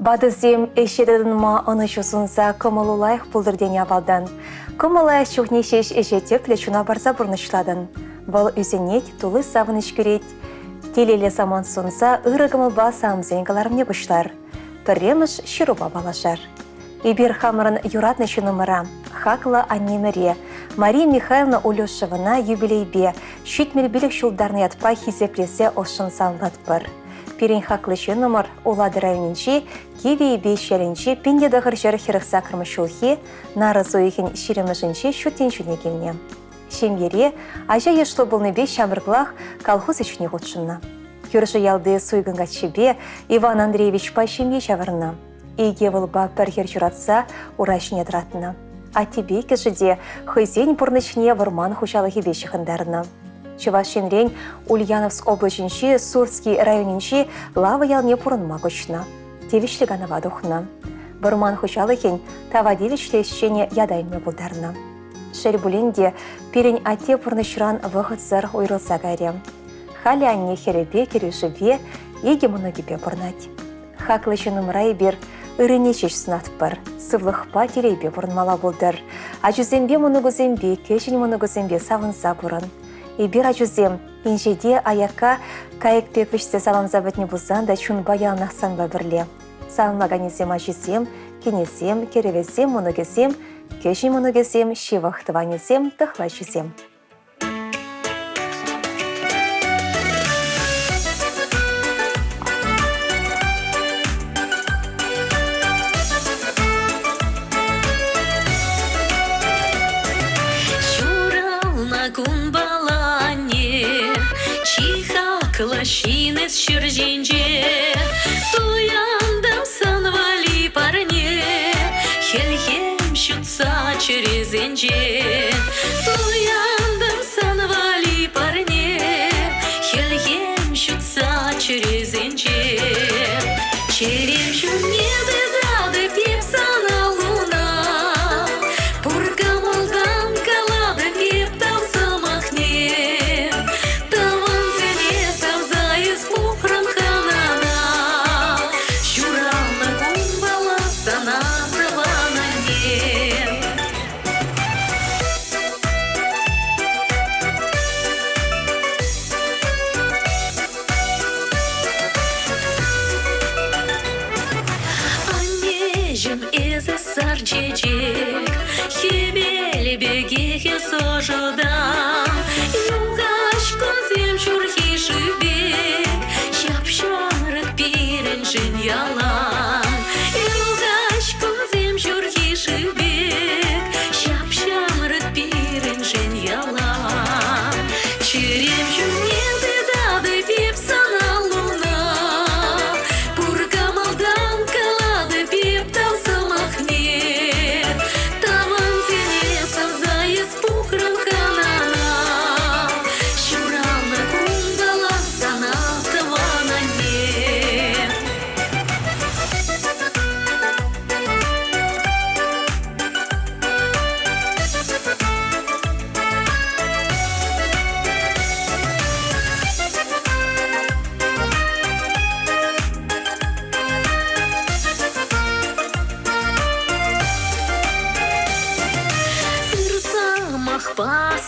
Бадызем эшеден ма анышусунса комолулайх пулдырден авалдан. Комолай шухнешеш эшетеп лечуна барса бурнышладын. Бұл үзенет тулы савыныш көрет. Телеле саман сонса ырыгымы ба самзенгаларымне бұшлар. Піремыш шыруба балашар. Ибир хамырын юратны шынымыра. Хакла аннемере. Мария Михайловна Улешевана юбилейбе. Шүтмел білік шулдарны ятпа хизеплесе ошын салынат бір. Пирен хаклышы номер олады районинчи, киви бейшеринчи, пенде дағыр жары хирықса кірмішулхи, нары зойхин ширемішінчи шүттен жүнегемне. Шемере, ажа ешлы болны бей шамырглах колхоз ішіне ғотшынна. Көрші ялды суйгынға чебе Иван Андреевич Пайшемге шавырна. Иге вылба пәрхер жүратса урашыне дратына. А тебе кешіде хызен бұрнышыне вырман хушалығы бешіхындарына. Чувашинрень Ульяновск облачинчи, Сурский районинчи лава ялне пурынма көчна. Тевишлі ганава духна. Бұрман хушалыхен тавадевишлі ещене ядайме бұлдарна. Шербуленде перень ате пурнышран вғытзар ойрылса гайре. Хали анне херебе керешеве еге мұногебе пұрнать. Хаклышыным райбер үрінечеш сынат бір. Сывлықпа терейбе пұрнмала бұлдар. Ажузембе мұнығызембе, кешін мұнығызембе савынса бұрын. Ибир ажузем, инжеде аяққа кайық пеквішсе саламза бітіне бұзан да чун баял нақсан ба бірле. Салмаганезем ажузем, кенесем, керевесем, мұнығесем, кешін мұнығесем, шивақтыванезем, тұхлашызем. Лощинец черзенже, туяндам санвали парне, хельхем щутся через инже, туяндам санвали парне, хельхем щутся через инже, черем шуне дедады пипсана луна, пурка молдан калада пиптам замахне. Сарчечек, хебели бегехе сожодан, югашко зем чурхи шибек, шапшанрык пирен жин ялан, югашко зем чурхи шибек, шапшанрык пирен жин ялан, черем жунеды дады пипсана луна, пурка малдан калады пиптал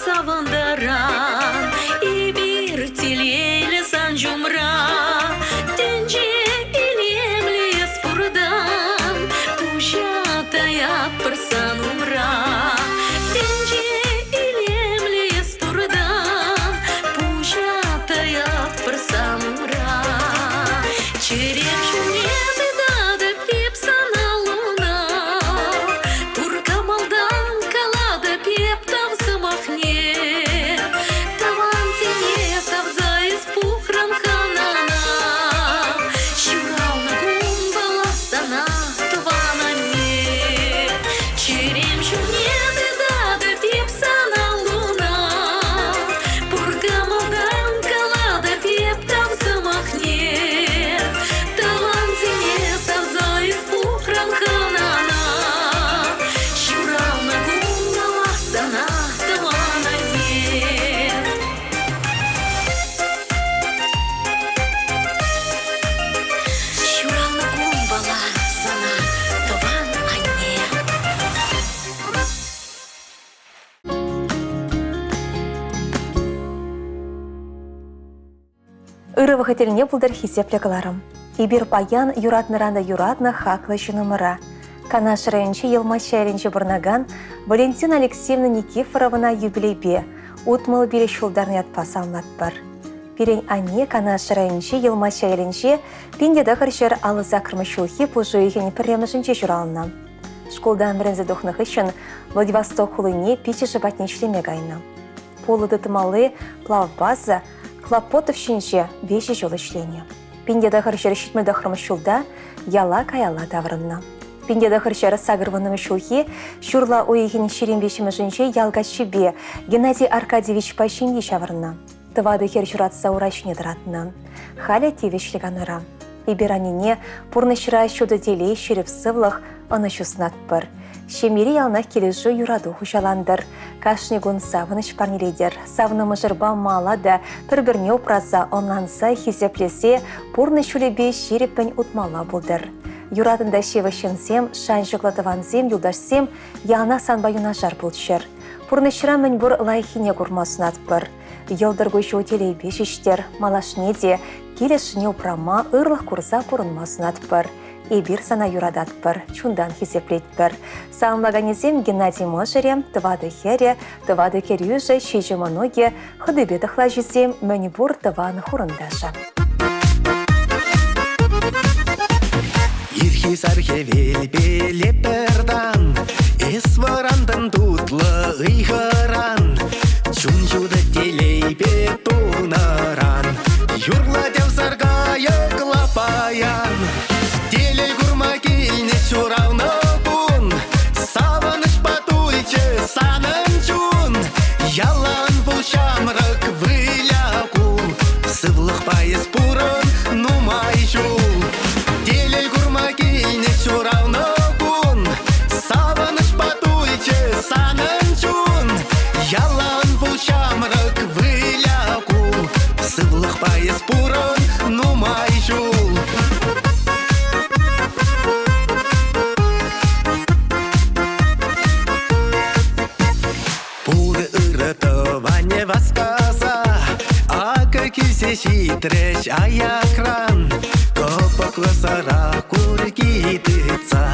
Савандаран и бир телейле санжумра, тенже илемле спурдан, пушатая парсан умра, тенже илемле спурдан, пушатая парсан умра, черем шунеды дады пипсана луна, пурка малдан калада пептав замахне. Ыры вахетеліне бұлдар хисепле кыларым. Ибір паян юратныранда юратна хаклы жынымыра. Канаш районче елмаща еренче бұрнаган Валентина Алексеевна Никифоровна юбилейбе утмыл биле шулдарны ятпасамлат бар. Пирен ане Канаш районче елмаща еренче пинде дақыршыр алы закырмы шулхи пұжу ехені пірремішінче жұралына. Школдан бірінзі дұхнық үшін Владивосток хулыне пичі жыбатне шлеме гайна. Полыды тымалы плавбаза Клопотов шинче веші жолы шлене. Пинде дақыршыр шитмі дақырмы шулда яла каяла таврынна. Пинде дақыршыр сағырванымы шулхи шурла ойығын шеренбешімі жынче ялға шибе Геннадий Аркадьевич Пащинди шавырна. Тывады хер журатса урачне дыратна. Халя тевешліганыра. Иберанине пурнышыра шуды делей шеріп сывлық аны шуснат бір. Шемері ялнақ кележу юраду хушаландыр. Кашнегун савыныш парнелейдер. Савынымы жырба мала да бір-бірне опраза онланса хизеплесе пурны шулебе шеріппен утмала болдыр. Юрадында шевішінсем, шан жүгладыванзем, юлдашсем, яна санбаюна жар болчыр. Пурнышыра мен бұр лайхине курмасынат бір. Елдіргі жөтелей бешіштер, малашнеде, келешіне упрама ырлық курса пурынмасынат бір. Эбир сана юрадат бір, чундан хизеплет бір. Саамлаганезем Геннадий Можере, тывады хере, тывады керюже, шежімі ноге, хыдыбе дықла жезем, мәні бұр тываны хурындаша. Ирхизархе велбе лепердан, эс варандын тутлы ыйхыран, чунчуды телейбе тунаран, юрла дев саргая клапаян. Телей гурма кельне чуравны бун, савыныш патуйче санын чун, ялан бұл шамрак выля кул, сывлық пайыз пурын нумай жул. Телей гурма кельне чуравны бун, савыныш патуйче санын чун, ялан бұл шамрак выля кул, сывлық пайыз пурын нумай жул. Хитрешь, а я кран, копок лосара кургитыца,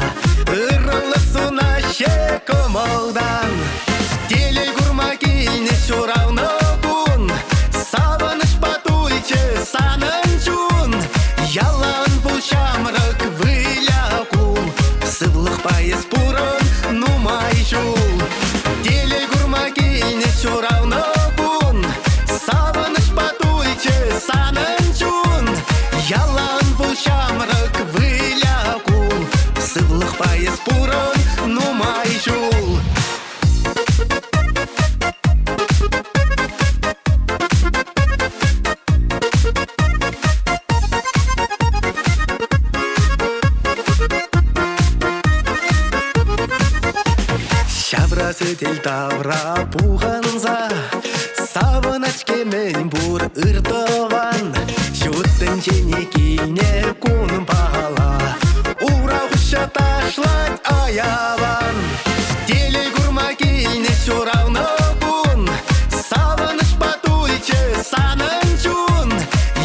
ырлысу наще комолдан. Телей гурма кельне чуравны бун, савыныш патуйче санын чун, ялан бұл шамрак выля кул, сывлық пайыз пурын нумай жул. Телей гурма кельне чуравны бун, савыныш патуйче санын чун, ялан бұл шамрак выля кул, сывлық пайыз пурын нумай жул. Шабрасы тел тавра пуғанза, савыныш кемен бұр ұртыван, шуттын жене кейне күн бала, урағыша ташлать аяван. Телей гурма кейне шуравны бун, савыныш патуйче санын чун,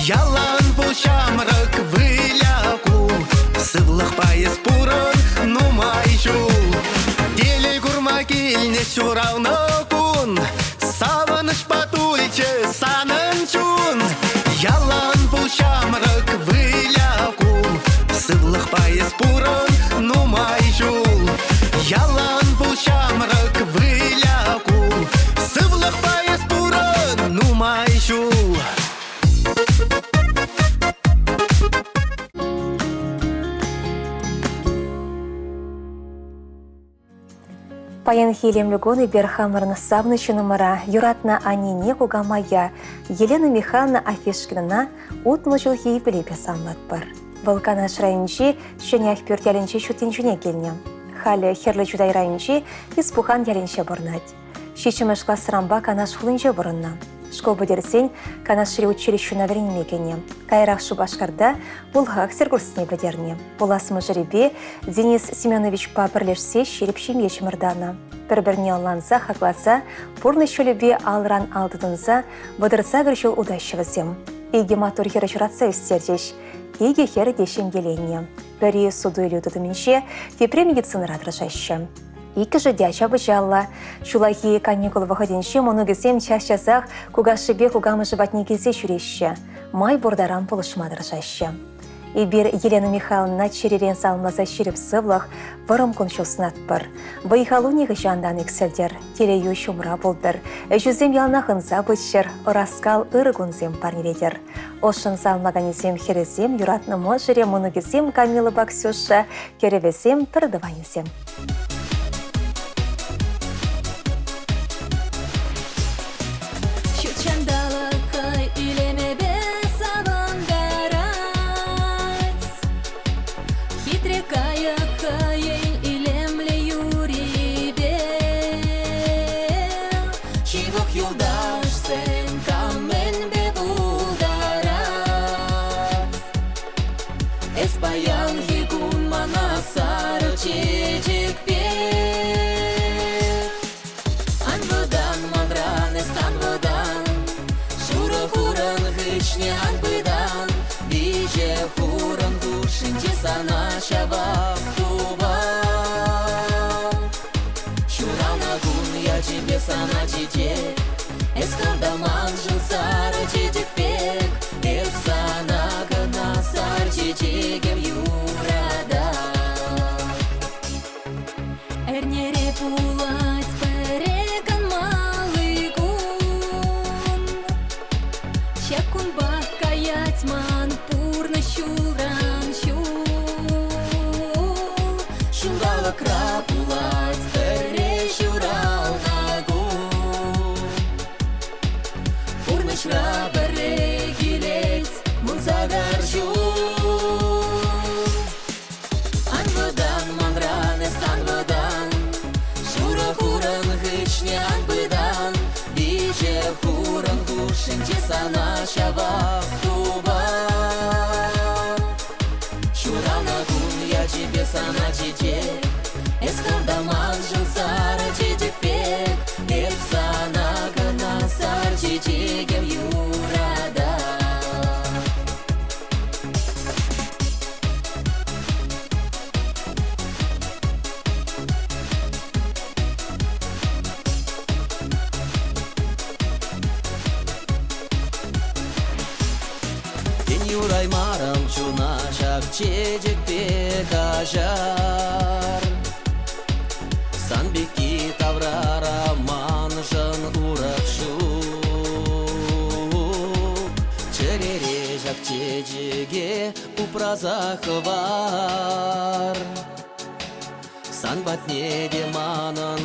ялан бұл шамрак выля кул, сывлық пайыз пурын нумай жул. Телей гурма кейне шуравны бун, савыныш патуйче санын чун, ялан бұл шамрак выля кул, сывлық пайыз пурын нумай жул. Ялан бұл шамрак выля кул, сывлық пайыз пурын нумай жул. Паян хилемлюгоны берхамырны савнычы номера юратна анине кугамая Елена Михайловна Афишкина утмы жылхи білепе самлат бар. Волкана шрайынчи шөнях пөртяленче шутенчуне келне. Халі херлі жудай райынчи испухан яленче бұрнать. Шешіміш классырамба канаш хулынче бұрынна. Школ бөдерсен канашыри училищуна веренмекене. Кайрақ шубашкарда бұлғақ сергурсыне бөдерне. Боласымы жыребе Денис Семенович па бірлешсе шерепшем ешімірдана. Бір-біріне алланса, хақласа, пұрны шөлебе алыран алдыдынса, бұдырса бір жол удащывызем. Иге матур хері жыратса үстердеш. Иге хері дешен геленне. Бірі суду елі ұтытымынше тепре медицина радырышашы. Икі же дяча бычалла. Шулахи каникул выходенше монугесем чаш-часах кугашыбе кугамышы батнегезе жүреші. Май бордарам полышмадырышашы. Ибір Елена Михайловна черерен салмаза шеріп сывлық вырым күншусын атпыр. Байхалу неғы жандан ексілдер, телею шумра болдыр. Жүзем ялнақынса бұтшыр, ыраскал ырығынзем парнередер. Ошын салмағанезем херезем, юратнымы жүре мұнығызем Камила Баксюша, керевезем тұрдыванезем. Sana çiçek, eskaldaman sarı çiçek pek, efsana gına sar çiçeğim yurada. Ernere pulat perekan malıgun, şakun bakayatman purna şuran şul, şungala krapulat pere şural. Шрабаре гилет, мунзагаржу. Анвадан манране станвадан, шура хуран гычне анбыдан, биже хуран гушинче сана шавах туба. Шурана гун я тебе сана чечек, эскардаман жын сара чечек пек, эпсана гана сар чечегем юрада. Кен юрай марам чуна шак чечек пек ажар. Санбеки таврара манжан уракшу. Черере жак чечеге упразах var. Сан батнеге манан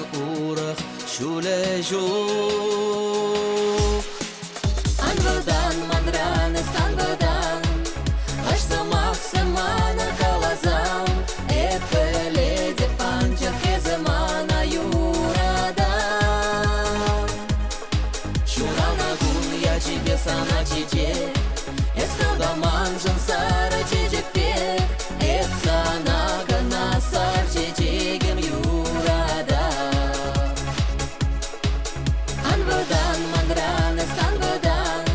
урах шуле жук. Анвадан мандраны санвадан, аш самах самана калазам, эпеледе панчах кеземана юрада. Шурана гун я тебе сана чечек, эскалдаман жын сара чечек пек, эпсана гана сар чечегем юрада. Анвадан мандраны санвадан,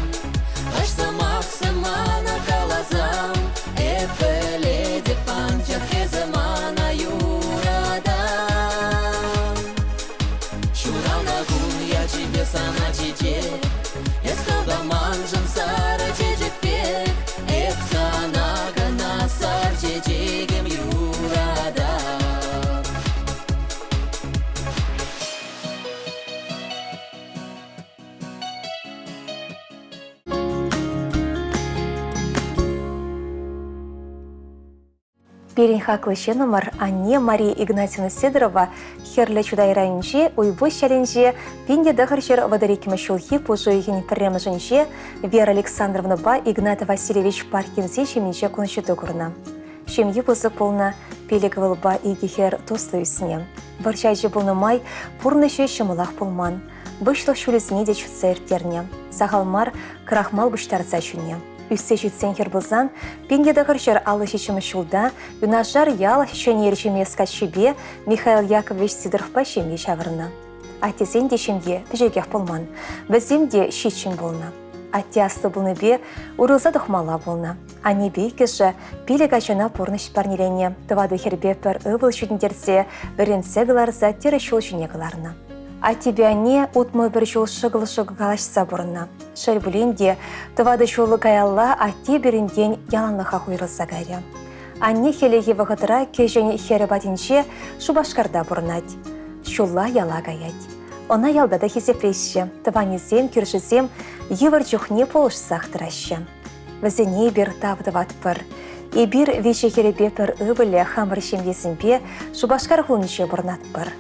аш самах самана калазам, эпеледе панчах кеземана юрада. Шурана гун я тебе сана чечек, эскалдаман жын сара чечек пек, эпсана гана сар чечегем юрада. Берин хаклыше номер Анне Мария Игнатьевна Сидорова херле чудайрайынче уйбу шаленже пинде дахаршер вадарикиме шулхи пужуйхин премженже Вера Александровна ба Игнат Васильевич Паркинзе шеменже куншыты курна. Шемьи бузы полна пелеговал ба игихер тослы үсіне. Барчайжы болны май пурныше шымылах полман. Бұшлық шулесіне де чүтсе ертерне. Сағалмар крахмал бұштарца чүне. Үссе жүтсен хербылзан, пендедағыр жер алы шешімі шулда, юнашар ял шешені ершеме скачшыбе Михаил Яковлевич Сидоровпа шемге шавырна. Атезен де шемге піжегех болман, бізем де шетшін болна. Аттиасты бұлны бе урылса дұхмала болна. Ани бей кіші пилі качана порныш парнилене. Тывады хербе пір ывыл шүдіндерсе, бірінсе ғыларса тері шул жүне ғыларына. Атибяне утмы бір жол шығыл-шығы қалашса бұрынна. Шәл бүленде тывады жолы каялла атти бірінден яланлыға құйрылса гайря. Анне хелеге вағытыра кежені хері батинше шубашқарда бұрынат. Шулла яла гаять. Она ялдада хесепрещі, тыванезем, күршізем, евір жүхне полыш сақтырашы. Візіне бір тавдыват пір. И бір вече херебе пір ывылі хамыр шемдесімбе шубашқар құлынше бұрнат пір.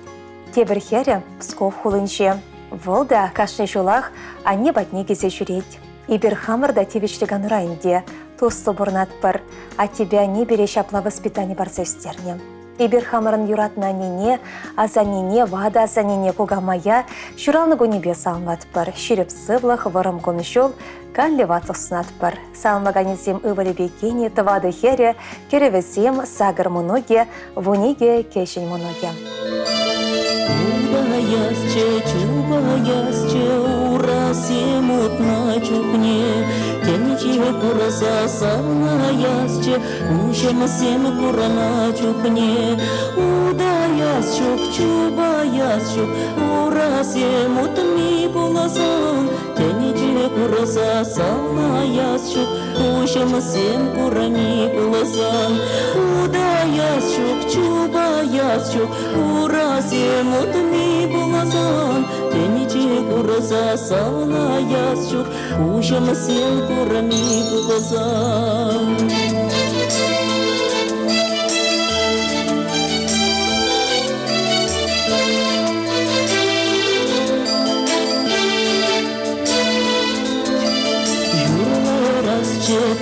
Тебір хері Псков құлынше. Волда кашны жолақ анне батне кезе жүрет. И бір хамырда тебечліган ұрайынде тосты бұрнат пір. А тебя не бере шапла воспитание барса өстерне. Ибір хамырын юратна нене, азанене, вада азанене кугамая, шуралны гонебе салмат пір. Ширіп сывлық, вырым гонышол, канлеват ұснат пір. Салмаганезем ывылі бекене, тывады хере, керевесем, сагыр мұноге, вуниге, кешін мұноге. Чубаясче, урасем утна чухне, тениче кураса савнаясче, ушемасем курана чухне. Удаясчук, чубаясчук, урасем утми поласан, тениче кураса савнаясчук, ушемасем курани поласан. Удаясчук, чубаясчук, урасем утми поласан, тениче кураса савнаясчук, ушемасем курани поласан.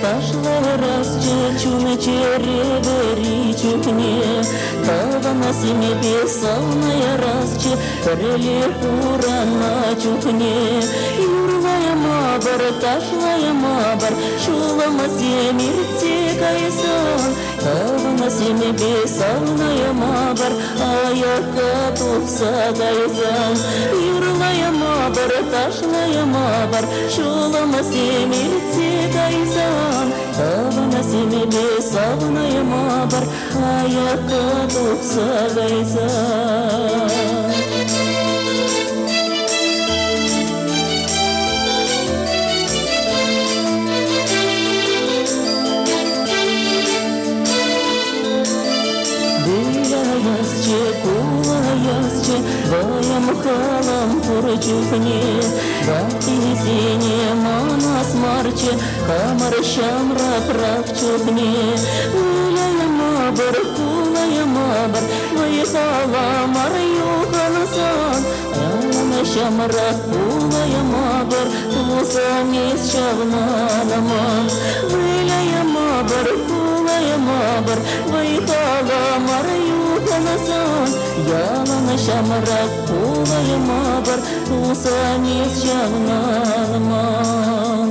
Ташларасче, чуны черевери чухне, тава на семе бесалная расче, реле урана чухне. Юрлая мабар, ташлая мабар, шулама семе рцекайсан, тава на семе бесалная мабар, аяка тухса кайсан. Юрлая мабар, ташлая мабар, шулама семе рцекайсан, тава на семе бесалная мабар, аяка тухса кайсан. Кулаясче, ваям халам пурчухне, бати сине манас марче, хамар шамра правчухне. Кулая мабар, вай халам арюханасан, ана шамра кулая мабар, тусамис шавнанаман. Кулая мабар, вай халам арюханасан, ялана шамрак кулая мабар, тусамис шавнанаман.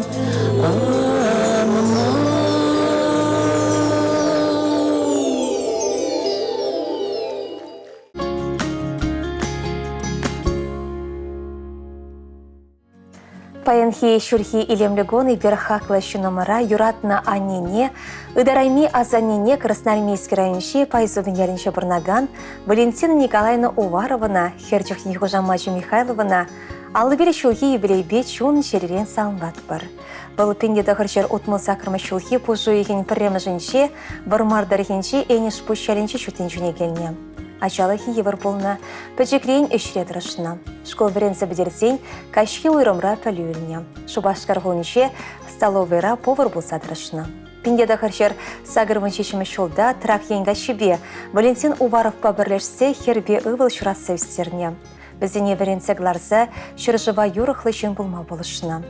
Паянхи шурхи илемлегоны верхакла шунамара юратна анине, ыдарайми азанине Красноармейский районши пайзубин ялинче бурнаган Валентина Николаевна Уваровна, Херчухни Хужамачу Михайловна, алыбелі шулхи юбилейбе чун шеререн салынбат бар. Бұл пенде дағыршер отмыл сақырма шулхи пұжу еген пірремі жынше, бармардар егенше әнеш пұшчалінче шутен жүне келіне. Ачалахи евір болна, пәчекрейін үшрет рашына. Школ бірензі бідерсен, кашхи ойрымра пәлуіліне. Шубашқар ғылынше столовайра повар болса дырашына. Пенде дағыршер сағырмын шешімі шолда трак енға шебе, Валентин Уваровпа бірлешсе хербе ұвыл шурасы өстеріне. Біздене бірензі ғыларса шыржыва юрықлы жын болма болышына.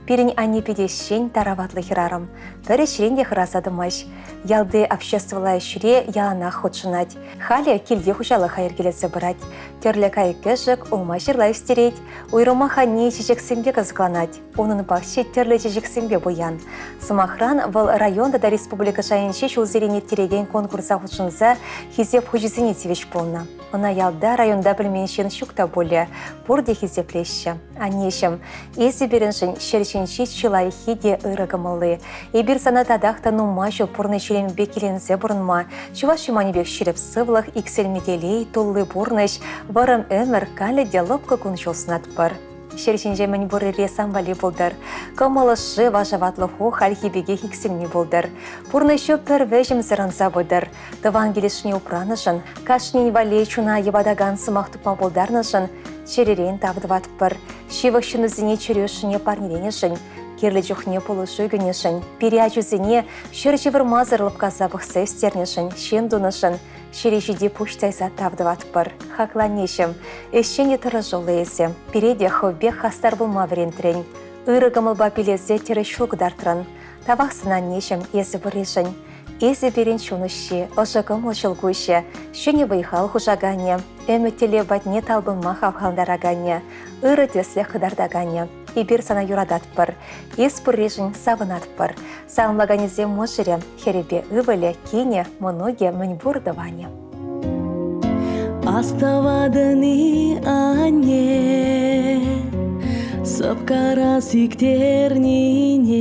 Пирень они педещень тараватлы хирарам. Перечренде храсадымаш. Ялды обществовала шире ялана ходшынать. Хали килде хужалы хайыр келесі бұрат. Терлі кайкешік олма жырлай стереть. Уйрома ханне чечексембе қызғланать. Оның бақшы терлі чечексембе бұян. Сымахран выл районда да республика жайынше шулзелене тереген конкурса худшынса хизеп хужизіне тевеш болна. Она ялда районда білменшен шукта боле. Бұрде хизеплеші. Анешім, есі беріншін шершін шершінші чилай хиде ырыгымылы. Ибір санатадақта нума жыл пурны челен бекелензе бұрынма. Чуваш шиманебек шіріп сывлық икселмеделей туллы бұрныш варым өмір калі диалогка күншолсынат бар. Шершінже мән бұры ресамбали болдар. Комалышы важаватлығы халхибеге хиксімні болдар. Пурнышы пір вәжім зыранса болдар. Тыван келешіне упранышын, кашнен валей чуна ебадаган сымақ тұпма болдарнышын, черерен табдыват бір. Шивықшын үзіне чүрешіне парнеленешін, керлі жүхне полышы гүнешін, периачузіне шыржывыр мазырлып казабық сөстернешін, шен дунышын, шерешіде пуштайса табдыват бір. Хакланешім, әшчене тұры жолы есі, переде хөвбе хастар бұлма врентрен. Үрігіміл бапилезе тері шулғдартырын, табақсынан нешім есі бұрешін. Есі берен шунышы, ұшығым ұшылгүйші, шөне бұйхал хұжағане, өміттеле бәтіне талбылма хавхалдарағане, үрі десле қыдардағане. Ибір сана юрадат бір, ес бұрешін савынат бір. Сағынлағанезе мұшырем, херебе үвілі, кейне, мұнуге мүнбұрдыване. Аставадыны ане, сапкара сиктернине,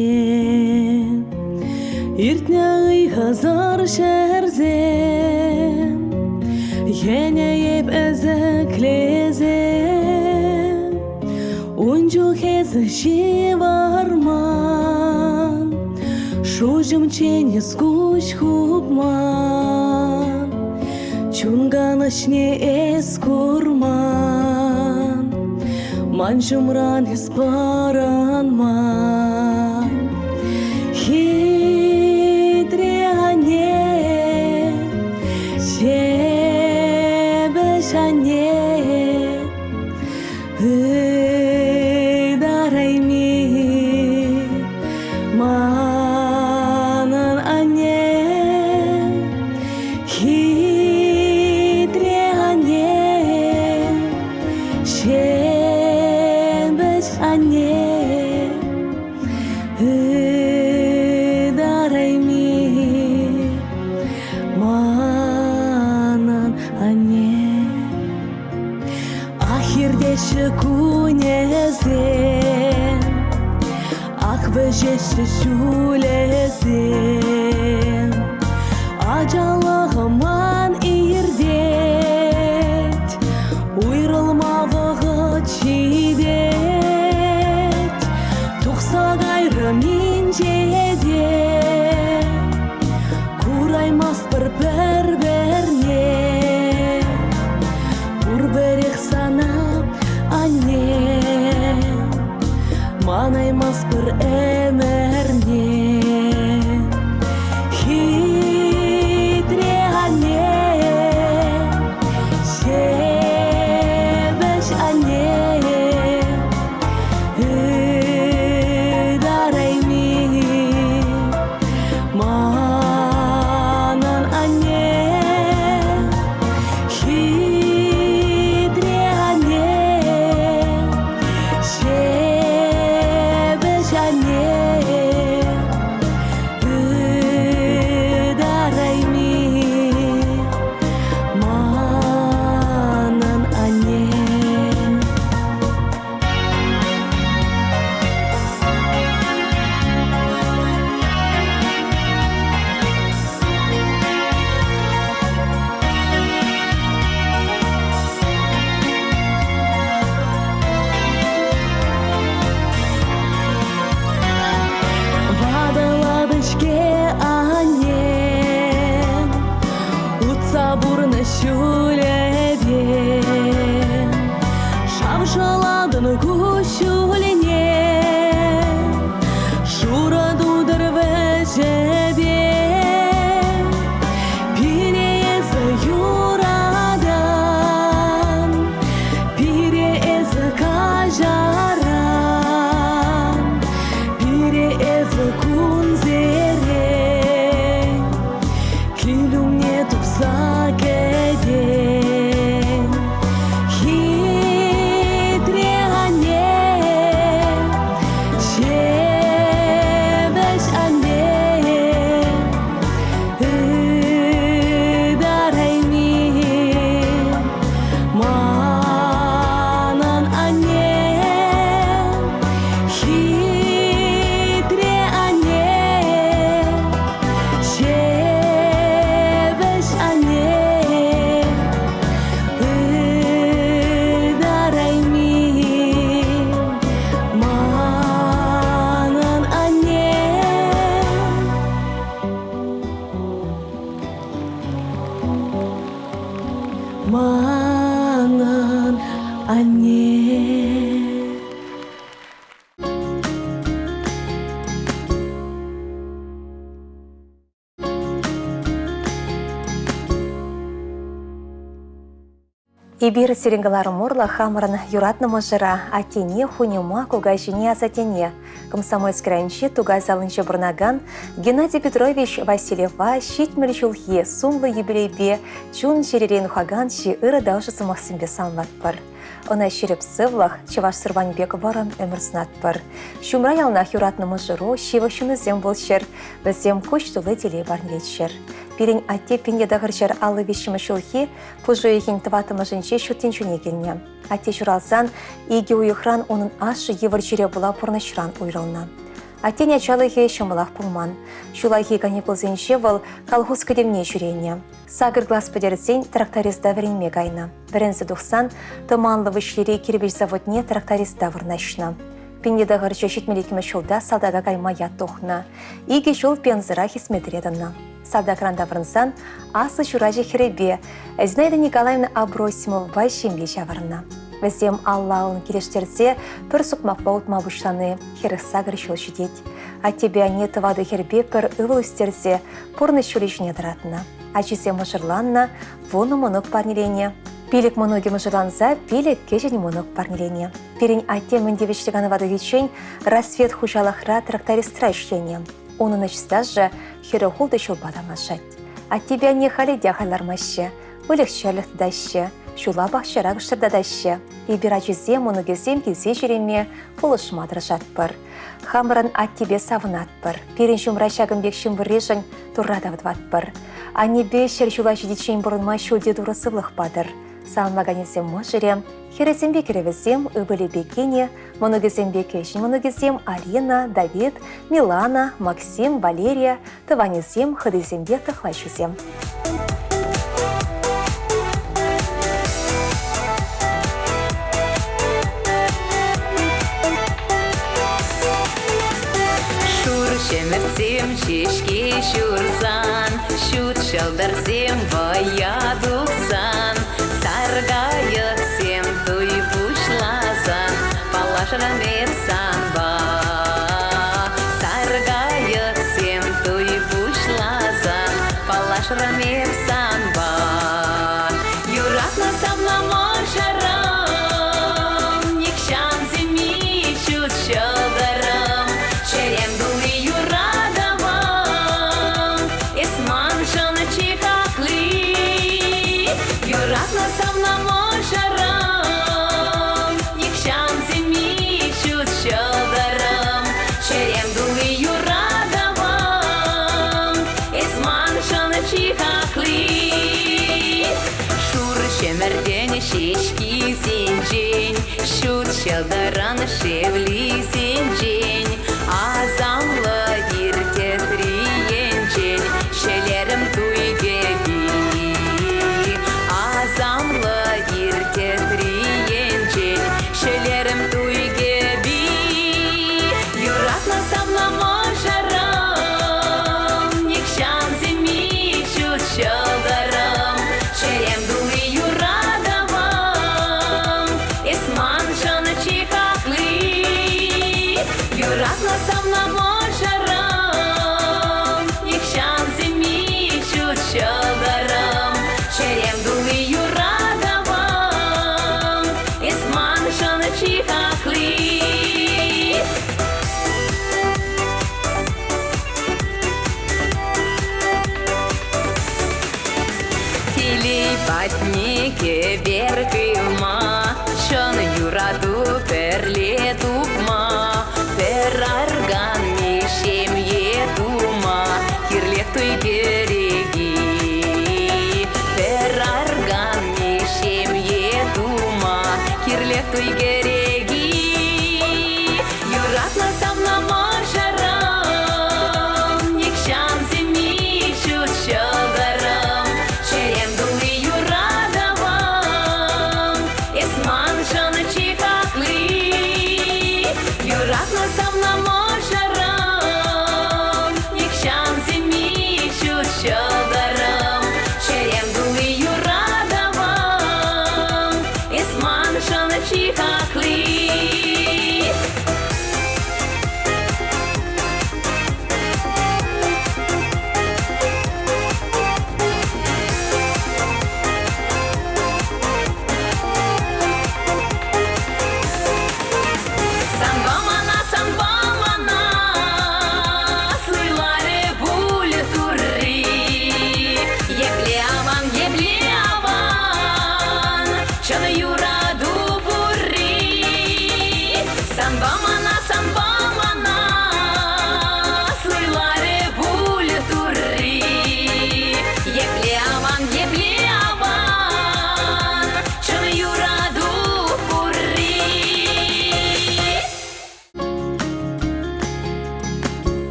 иртняй хазар шерзем, енееп әзіклезем, унчу хезі шиварман, шужым чене скуш хупман, чунганышне эс курман, маншумран эс паранман. Хитряне, шебешане, ыдарайми, манан ане. Хитряне, шебешане, ыдарайми, манан ане. Ахирдеші күнезен, ақ бөжеші шулезен, ажалығыман ирдет, уйрылмавығы чидет, тұқса ғайры мен жеде, кураймас бір-бірне, бұрбірек санап ане, манаймас бір әмірне. Ибир серенгалары морла хамырын юратнымы жыра, атене хунема куга жіне азатене. Комсомольск ранче туга залынчы бұрнаган Геннадий Петрович Васильева щитмель жылхе сумлы юбилейбе чун жеререн ухаган ши ыры даушысы Максимбе санлатпыр. Она шереп сывлах, чеваш сырванбек варан өмірсінатпыр. Шумра ялнах юратнымы жыру, шива шуны зем болшыр, бізем көш тулы делей барнелетшір. Пирень атте пенде дағыршыр алы вешімі шылхи, пұжу ехен тыватымы жынче шүттен жүне келіне. Атте жұралсан, иге уйықран оның ашы евір жүре бұла пұрнышран уйрылна. Атте нячалығы шымылақ пұлман. Шулайхи каникул зенше выл колхоз кедемне жүрене. Сагыр глаз подерзень тракториста варенме гайна. Бірінзі дұқсан, тыманлы вышлері кербеш заводне тракториста вырнашна. Пенде дағыршы шетмелекімі шулда салдага каймая тоқна. Иге шул пензыра хисметредіна. Салда кранда вырнсан, асы шуражы херебе. Зинаида Николаевна Абросимов байшемге жавырна. Візем Аллахын келештерсе, пір сұқмақ баутма бұшланы, херіх сағыр шул жүдет. А тебе не тывады хербе пір ұвыл үстерсе, пұрны шулі жүне дыратына. Ачисе мұшырланна, воны мұнық парнелене. Пилік мұнығы мұшырланса, пилік кежені мұнық парнелене. Перен атте міндевіштіганы вады вечен, рассвет хужалахра трактористра ішлене. Оның үшістаз же хері құлды шулбада машать. А тебе не халидя халармашы, өлікшерлік дашы. Шула бақшырақ шырдадашы. Ибира жүзе мұны кезем келсе жүреме полышмадыр жатпыр. Хамырын ат тебе савынатпыр. Перен жұмра шагымбек шымбыррежін тұррадавдватпыр. Анебе шер шула жүдетшен бұрынма шулде дұрысывлық бадыр. Саунлаганезем мұжырем, херезембе керевізем үбілі бекене, мұны кезембе кешін мұны кезем Арина, Давид, Милана, Максим, Валерия, тыванезем, хыдызембе тахлайшузем. Шемерсем чешки шурсан, шут шалдарсем вая дуксан, саргаясем туй бушлазан, палашрамепсан ба. Саргаясем туй бушлазан, палашрамепсан ба. Юратна самна мошарам, никшан зими шут шалдарам, шерем дули Юратна самна мошарам, никшан зими шут шалдарам, шерем дули юрадавам, эсман шана чихахли. Шур шемердене шешки зенжень, шут шалдаран шевли зенжень, азамла ирте триенжень, шелерем туйгеби. Замла ирте триенчень, шелерем туйгеби. Юратна самна мошарам, никшан зими шут шалдарам, шерем дули юрадавам, эсман шана чихахли. Юратна самна мошарам, никшан зими шут шалдарам, шерем дули юрадавам, эсман шана чихахли. Телей батнике беркылма, шон юраду перлетупма, перарган мешем етума, кирлек той береги. Перарган мешем етума, кирлек той береги. Юратна самна мошарам, никшан зими шут шалдарам, шерем дули юрадавам, эсман шана чихахли. Юратна самна мошарам, никшан зими шут шалдарам, шерем дули юрадавам, эсман шана чихахли.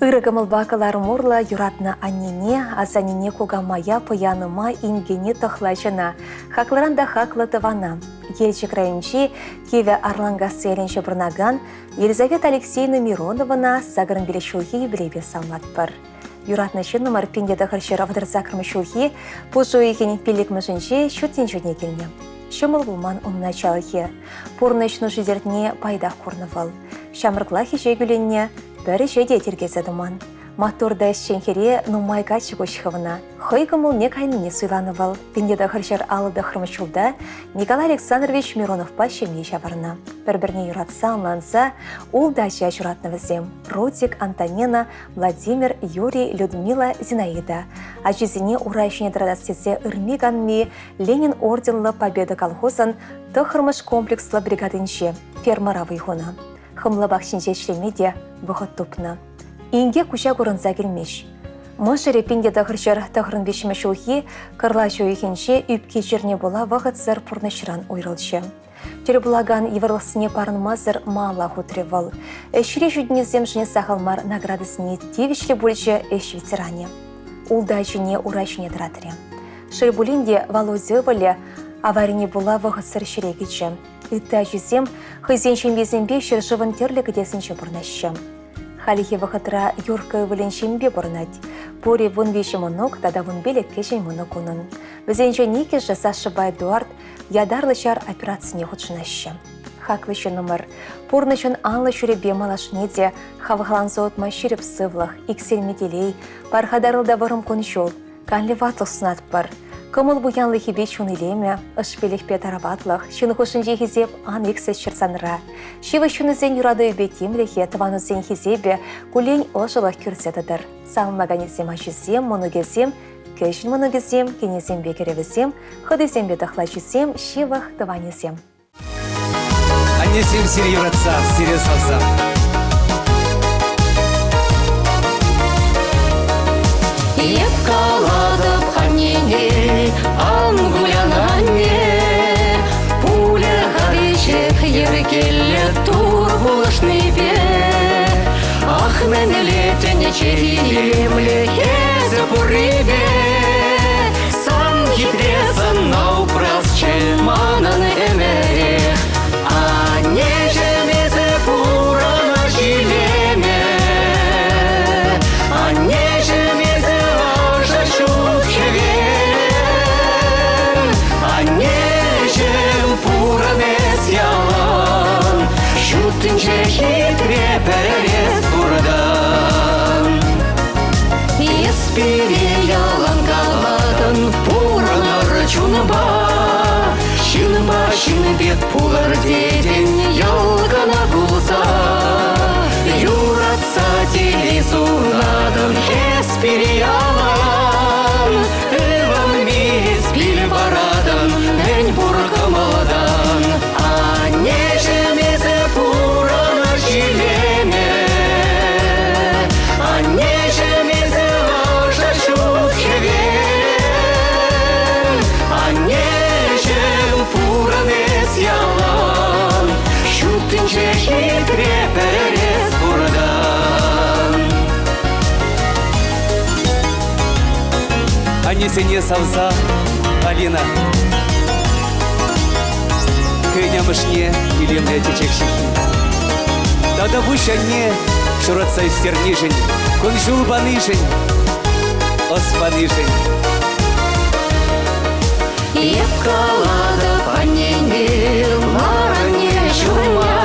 Ырыгымыл бакалар мурла юратна аннине, азанине кугамая паяныма ингене тохлачына, хакларанда хаклы тывана. Елчик райончи кеве арланга селенче бұрнаган Елизавета Алексеевна Мироновна сагырын біле шулхи юбилейбе салматпыр. Юратна чынымар пиндеді хыршыр авдар закрымы шулхи, пұжу екенен пилік мүшінче шүттен жөне келіне. Шымыл бұлман ұмна чалхи, пұрнышны жидертіне пайдақ құрнывал. Шамырклахи жегіленне, бәрі жеде тергезадыман. Матурда шенхере нумайга чығышхывына. Хойгымыл не кайныне суйланывал. Пиндеді хыршыр алыды хырмышулда Николай Александрович Миронов пашеме жабарына. Бір-біріне юратса анланса, ол дача juratны візем. Рудик, Антонина, Владимир, Юрий, Людмила, Зинаида. Ажизине урайшыне драдастезе ырмиганми Ленин орденлы победа колхозын тұхырмыш комплекслы бригадынше фермара вайхуна. Хымлы бақшынже шлемеде бұғыт тупны. Инге куча көрінза келмеш. Мұшыры пенде дағыршыр тағырын бешімі шулхи, кырла жойхенше үпке жерне бола вағыт зір пұрнышыран ойрылшы. Түрі бұлаган еварлысыне парын мазыр мала хутревал. Әшіре жүдіне земшіне сақалмар наградысыне девішлі бөлші әш ветеране. Улда жіне урайшыне дыратыры. Шайбулинде Володевалі аварийне бола вағыт зір шірегечі. Үтті жүзем хызеншен безенбе шыршывын терлігі десінші бұрнашы. Халихи вахатра юрка валеншимбе борнать. Пори вон вещи монок, тогда вон белек кешень монокунун. Везенче нике же Сашаба Эдуард ядарлышар операции не худшинаща. Хаклыща номер. Пурнычын анлы шуребе малашнеде, хавахланзот маширеп сывлах, иксель метелей, пархадарылда варым кончол, канли ватлых снат пар. Кымыл буянлы хибе чунилеме, ышпелих петарабатлах, чунухушынже хизеп ан иксес черсанра. Шива чунызен юрады үбетимлехе, таванузен хизебе, кулень ошылах күрсетадыр. Салмаганезем ажызем, моногезем, кешін моногезем, кенезем бекеревізем, хыдызем бетахлачызем, шивах таванезем. Аннесем сире юратса, сире салса. Епкаладып ханнене, ангулянанне, пуля хавичек еркелле тур булышны бе. Ах, мене летене черемле хезе пурибе, сам хитрезан наупрас чеманан эмерех, а нежемезе пурана жилеме, а нежемезе ажа шутхевен, а нежем пуранес ялан, шутынче хитре перес бурдан. Еспире ялан каладан пуранар чунба, шынба шынбет пулар деден ялгана булса, юратса телесунадан еспире ялан, эван мес пил барадан, мен буркамаладан, а нежемезе пурана жилеме, а нежемезе ажа шутхевен, а нежем пуранес ялан, шутынче хитре перес бурдан. Аннесене салса, Алина. Кынямышне илемле течекшихи. Тогда вышанне шуратса истернишень, кунжул банышень, оспанышень. Епкалада панене, маране чума,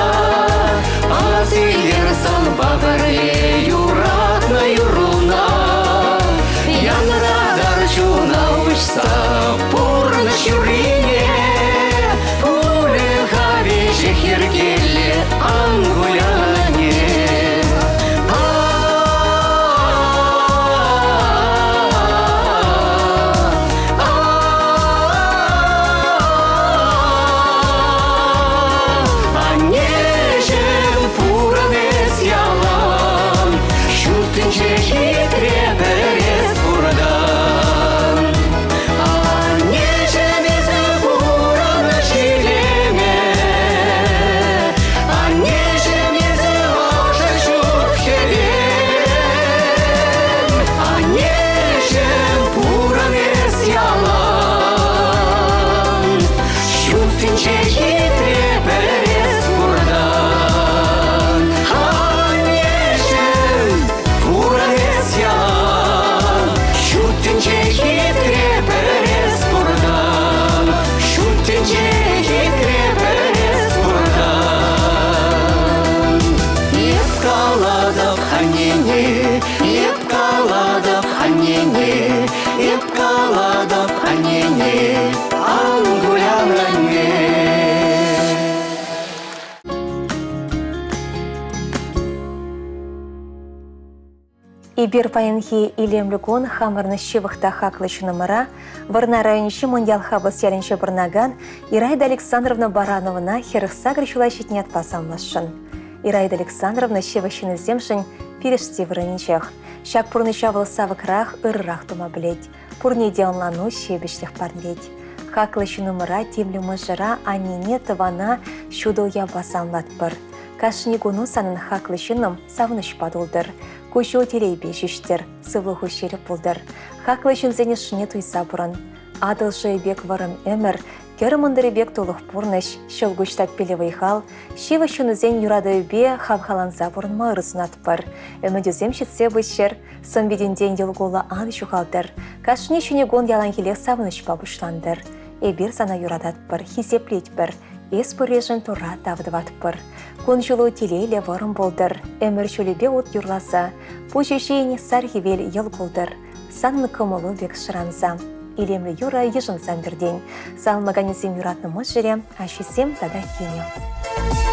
азилерсан багаре юратна юруна, янрадар чуна ушса пурна шурине, пуле хавише хиргеле ангуляне. анене, еп каладып, анене, еп каладып, анене, ангулян анне. Ибир паянхи илемлігон хамырны шивықта хақлышы нымыра, Варна районыши Монdial хабыс ялінші бұрнаган Ираида Александровна Барановна херықса гречула шетнет пасамлашын. Ираида Александровна шивышын іземшін переште вырынчех. Шак пұрныша вылса вықрақ ырырақ тума білет. Пұрнеде онлану шебішлік парнет. Хақлышы нымыра темлі мұжыра анене тывана шудыля басамлат бір. Кашнигуну санын хақлышыным савыныш падулдыр. Кушу терейбе жүштер, сывлығы шеріп бұлдыр. Хақлышын зәне шыне туйса бұрын. Адыл жайбек варым әмір, керіміндірі бек толық бұрныш, шылгүштап пелевей хал, шивы шыны зән юрады өбе хавхаланза бұрын мағырысын атпыр. Өмідізем шетсе бұшыр, сымбедінден елголы ан шухалдыр. Кашыне шынегон ялан келек савыныш бабышландыр. Эбір сана юрадат бір, хизеплет бір. Ес пөрежін тұра тавдыват бір. Күн жылу телейлі варым болдыр. Әмір шөлебе от юрласа. Бұ жешейіне сархивел ел болдыр. Санны кымылы бек шыранза. Илемлі юра ежін самбірден. Салмаганезем юратны мұз жере, ашесем тада кене. Ай,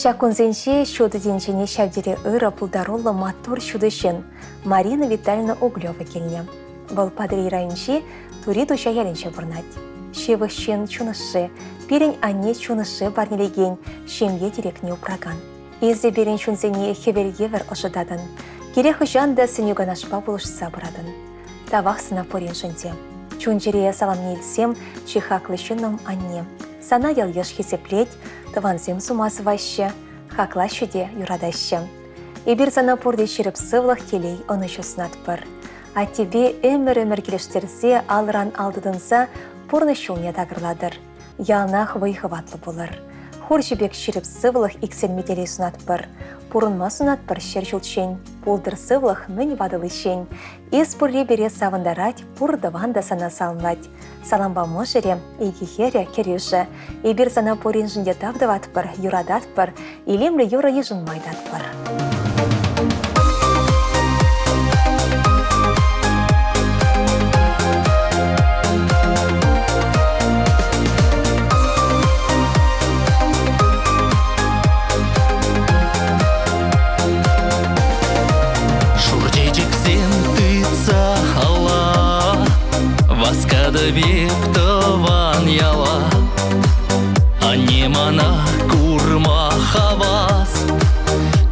Шакунзенше шуды денчене шавдере ыры пулдаролла матур шудышын Марина Витальевна Углева келне. Бұл падри районши тури душа ялінше бұрнат. Шевышын чунышы, пирен анне чунышы барнелеген шемге дирекне упраган. Изде берен чунзене хевергевер ожидадын. Керех жанда сынюган ашпа bulышса бұрадын. Тавақ сына порен жынде. Чунжере саламне илсем чихаклышыным анне. Сана ял еш хесеплеть, таванзем сумасы ваще, хакла шуде юрадаще. Ибір зана порде шеріп сывлық келей оны шуснат бір. А тебе өмір келештерсе алыран алдыдынса порны шулне дағырладыр. Ялнақ вайхыватлы болыр. Хур жібек шеріп сывлық икселметелей сунат бір. Пурынма сунат бір шер жылчен, болдыр сывлық мін вадылышен. Ес пұрле бере савындарать, пұрдыванда сана салынвать. Саламба можере, игихере кереші. Ибір зана порин жынде тавдыват бір, юрадат бір, илемлі юра ежін майдат бір. Васкада вептован яла, анне мана курма хавас,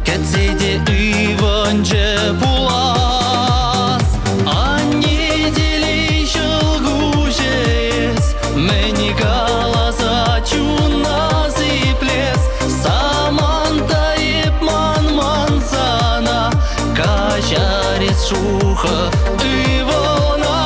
кетседе иванже пулас, анне делей шылгужес, мені галаза чуна зиплес, саманта ипман мансана, кажарец шуха ивона.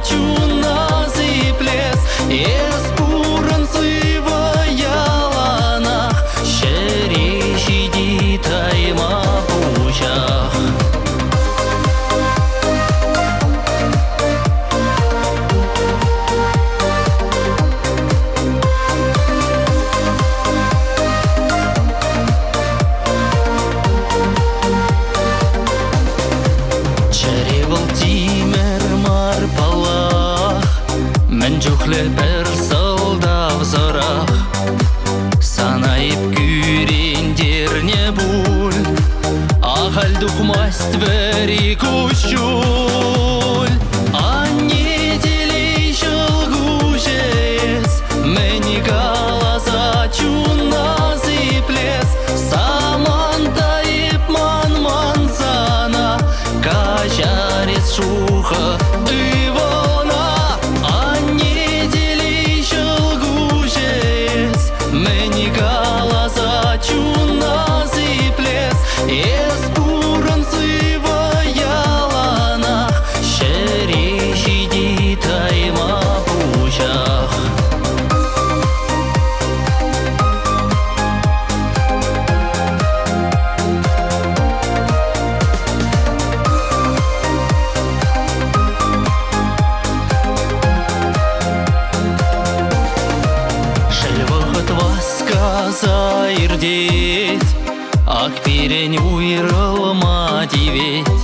Чуна зиплес, ес пурын сыва яланах, шереши дитайма пучах. Жүхлепер сылда взорах, санайып күрендерне буль, ағал дұқмаст вәри күшчул. Анне делей шылгужес, мені галаза чуна зиплес, саманта ипман мансана, кажарец шуха ивона. Мені галаза чуна зиплес, ес пурын сыва яланах, шереши дитайма пучах. Заирдеть, ак перень уйрылма диветь,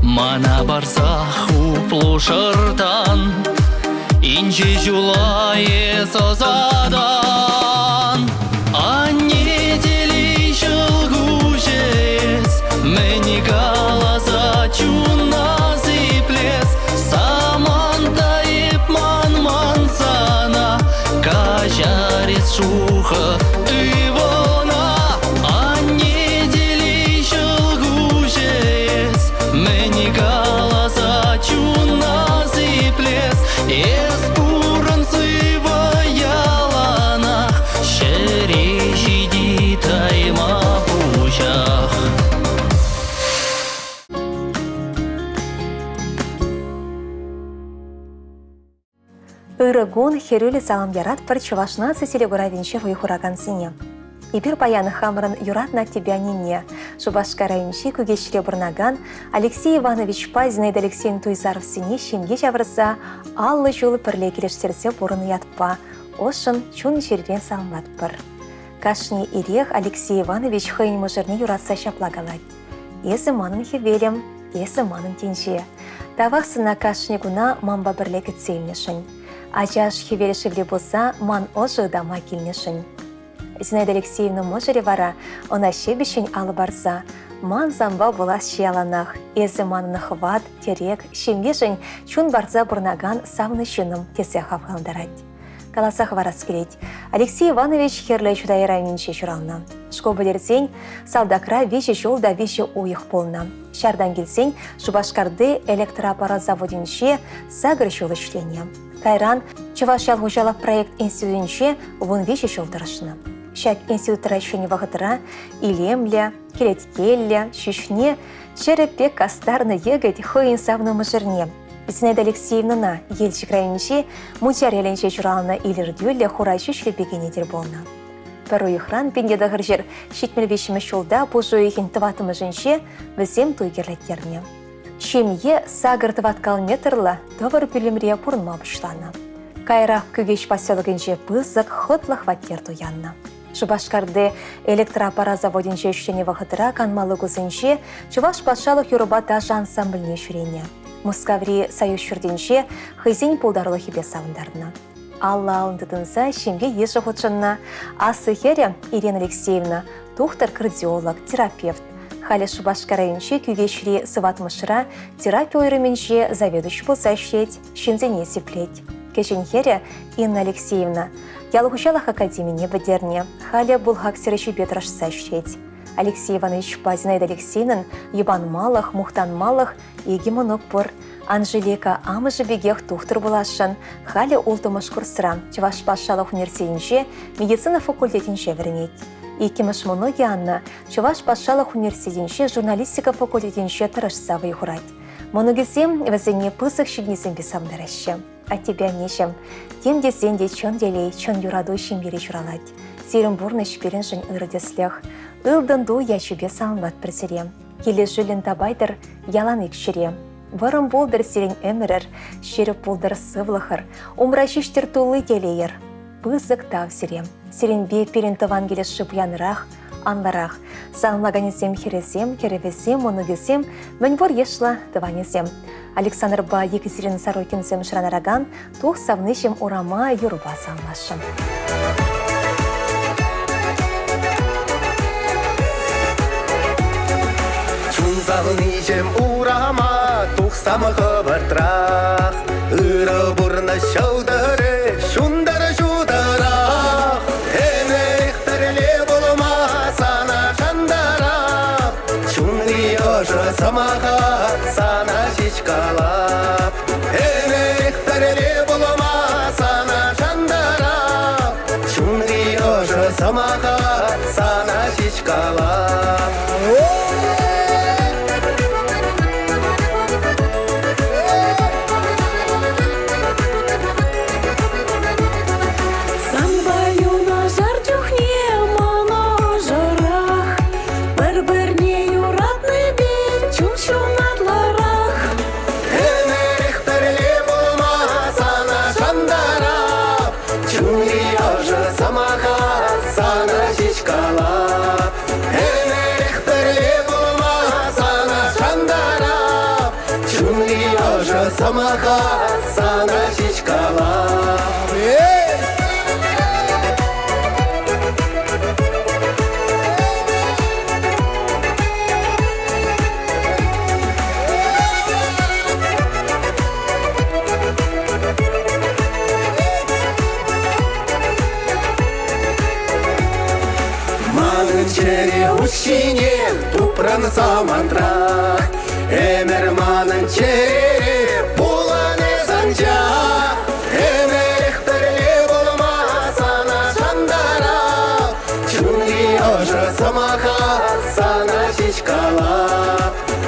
мана барсах уплушыртан, инже жулае созадан. Анне делей шылгужес, мені галаза чуна зиплес, саманта ипман мансана, кажарец шуха ивона. Анне делей шылгужес, мені галаза чуна зиплес, ес пурын сыва яланах, шереши дитайма пучах. Ырыгун херюлі салам ярат пір чувашна цесілі ғуравенші вайхураган сыне. Ибір баяны хамырын юрат на тебя нене. Шубашка районши күгешіре бұрнаган Алексей Иванович Пазинайд Алексейн Туйзаров сыне шемге жавырса, аллы жолы пірле келештерсе бұрын ятпа. Ошын чун жерден салмат пір. Кашни ирех Алексей Иванович хыйн мұжырне юратса шаплагалай. Есі манын хевелем, есі манын тенже. Тавақ сына кашни гуна мамба бірле кітсеймешін. Ачаш хеверешевле болса, ман ожы дама келнешін. Зинаида Алексеевна можере вара, она шебешін алы барса, ман замба болас шияланах, эзі манны хват, терек, шемгешін чун барса бұрнаган савны шыным тесе хавғандарад. Каласах варас келет. Алексей Иванович херле чудай районинче чурална. Шкоба дерсень, салдакра веше жолда веше ойық полна. Шардан келсень, Шубашкарды электроаппарат заводинче сагыр жол ішления. Кайран, Чувашиял хужалақ проект институтинче вон веше жолдырышны. Шак институттара ішіне вағытыра, илемле, келеткелле, шүшне, черепек кастарны егет хойын савны мұжырне. Зинаида Алексеевна елчик районче мутяреленче журалына илердюлле хурайшы шлепекенедер болна. Пару ихран пендедағыр жер шетмелвешімі шолда бұжу ехін тыватымы жынше візем туйгерлеттерне. Шемье сагыр тываткал метрлы товар пүлімре пұрынма бұшланы. Кайрақ күгеш поселогінже пызық хытлық ваттер туянна. Шубашкарды электроаппарат заводинче үшчене вақытыра канмалы күзінше Чуваш патшалық юрубата ансамбліне шүрене. Мускаври союз шүрденше хызен пулдарлы хебе савындарына. Алла алындыдынса шемге еші құтшынна. Асы хере Ирина Алексеевна, доктор кардиолог, терапевт. Халі Шубашка районче күгешіре сыватмышыра терапия ойрыменше заведующий болса шет, шынзене сеплет. Кешен хере Инна Алексеевна, ялғышалақ академине бідерне, халі бұлғақ сереші бетрашса шет. Алексей Иванович Зинаида Алексеевнын юбанмалық, мұқтанмалық егемонок бұр. Анжелика амыжы бегех тухтыр болашын, халі олтымыш курсыра Чуваш Патшалық университетінше медицина факультетінше вернет. Икемыш мұноги анна Чуваш Патшалық университетінше журналистика факультетінше тұрышса вайхурать. Моногесем вәзіне пысық шигнесен бесамдаращы. А тебя нешем, тем десенде чон делей, чон юраду шимбері журалать. Серім бурны шперін жын ұрыдеслех. Илдынду яшубе салынат бірсерем. Келе жүлін табайдыр ялан икшіре. Варым болдыр серен әмірір, шеріп болдыр сывлықыр, умрашиштер тулы делейір. Пызық тав серем. Серен бе перентыван келеші бұянырақ, анларақ. Салынлаганесем хересем, керевесем, онугесем, мәнбор ешла тыванесем. Александр Ба Екатерина Сорокинсем шыранараган, тух савнышем урама юруба салмашым. Чунзалынышем урама тухсамы хыбыртрақ, ыры бұрны шылдыры, шундары жудырақ. Энектірле болма сана жандарап, чунри ожы самаға сана шишкалап. Энектірле болма сана жандарап, чунри ожы самаға сана шишкалап. Самаха сана шишкала. Манын чере ушине тупран самантра, эмер манын чере пуланы санжа. Эмер эхтерле болма сана жандара, чунги ожы самаха сана шишкала.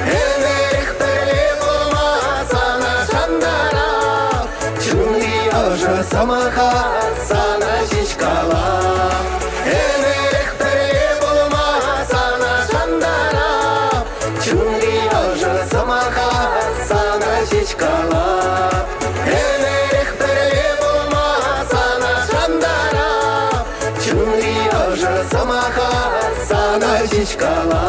Эмер эхтерле болма сана жандара, чунги ожы самаха сана шишкала. Эмер эхтерле болма сана жандара, чунги ожы самаха сана шишкала. Эмерех пере болма сана жандара, чунги ожы самаха сана шишкала.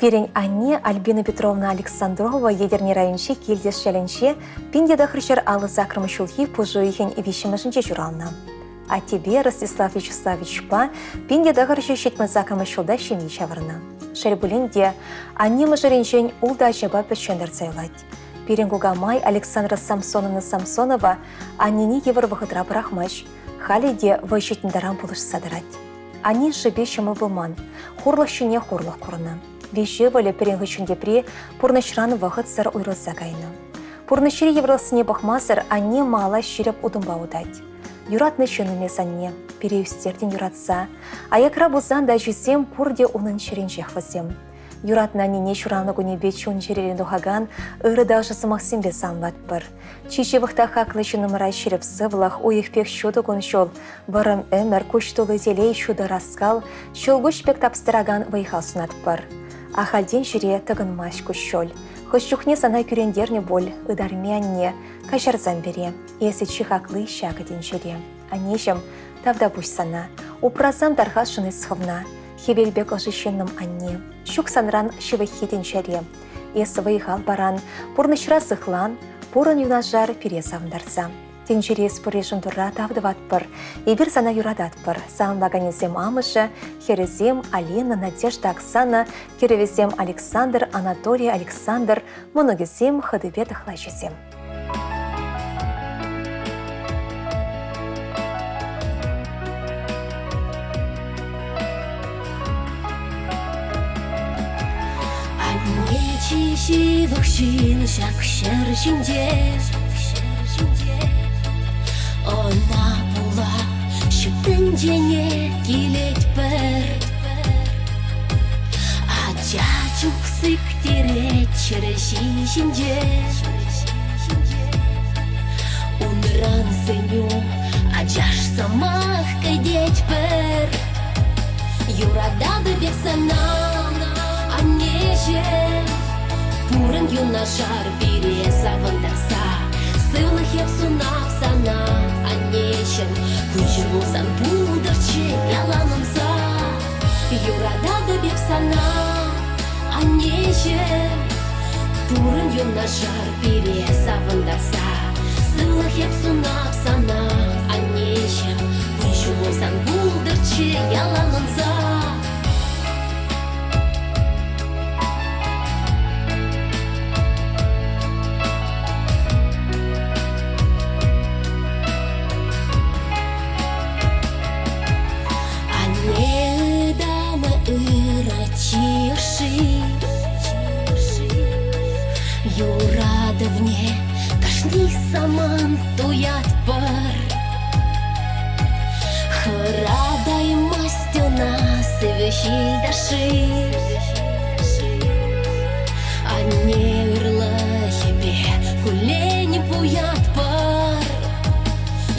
Пирень Анне Альбина Петровна Александрова едерне районче келдес шәленче пиндеда хрщар алы закрымы шулхи пужуихен и вишімішінче журална. А тебе, Ростислав Вячеславович Па, пиндеда хрщар шетмі закрымы шулда шеми чавырна. Шәрбулінде Анне мыжыренчен улда жаба пөтшендір цайлать. Пирень Гугамай Александра Самсонова Аннени евр вахытра брахмаш. Халиде вайшетіндарам пулыш садырать. Анне жыбе шымы вылман, хурлық шыне хурлық курына. Вещи вали перенгычынде при пурнышран вахыт сыр уйрылса кайны. Пурнышыре еврылсыне бахмасыр Анне мала ширеп удымба удать. Юратны шынымес Анне, переюстерден юратса, аякра бузан да жюзем пурде унын шеренчех вазем. Юратны Анне шуранлы гунебе чун жерелен духаган, ыры даже самахсембе санват бір. Чиче вахта хаклы шынымырай ширеп сывлах, уйықпек шуды гуншол, барым өмір күштулы зелей шуды раскал, шолгуш пек тапстыраган вайхал сунат бір. Ахалден жүре тығынмаш күшшол. Хышчухне сана күрендерне бол, ыдарме Анне, кашарзан бере, есі чихаклы шагыден жүре. Аннешім, тавда буш сана, упразам дархас шыны схывна, хевелбек ожышенным Анне, шук санран шывахиден жүре. Есі вайхал баран, пурнышра сыхлан, пурын юнажар пере савындарса. Тенчере спорежын турра тавдыват пыр, ебір сана юрадат пыр, санлаганезем Амышы, Херезем, Алена, Надежда, Оксана, Керевезем Александр, Анатолий, Александр, Моногезем, Хадыбет, Хлачезем. Анне чиши вахшин шак шершинде. Она була, шүтінжене келет бір. Ачачук сыктері чырышишінже. Унран сыню, ачаш самах кәдет бір. Юрадады бек санам, Аннеже. Пурын юнашар бире савындаса. Сывлых еп сунап сана, Аннешін, күшір болсан бұлдырчы яланымса. Юрадады беп сана, Аннешін, Пурын юнашар бире савындаса. Сывлых еп сунап сана, Аннешін, күшір болсан бұлдырчы яланымса. Юрадовне кашни саман туят пар. Храдай мастена сывешил даши. Анне ырла хебе кулени пуят пар.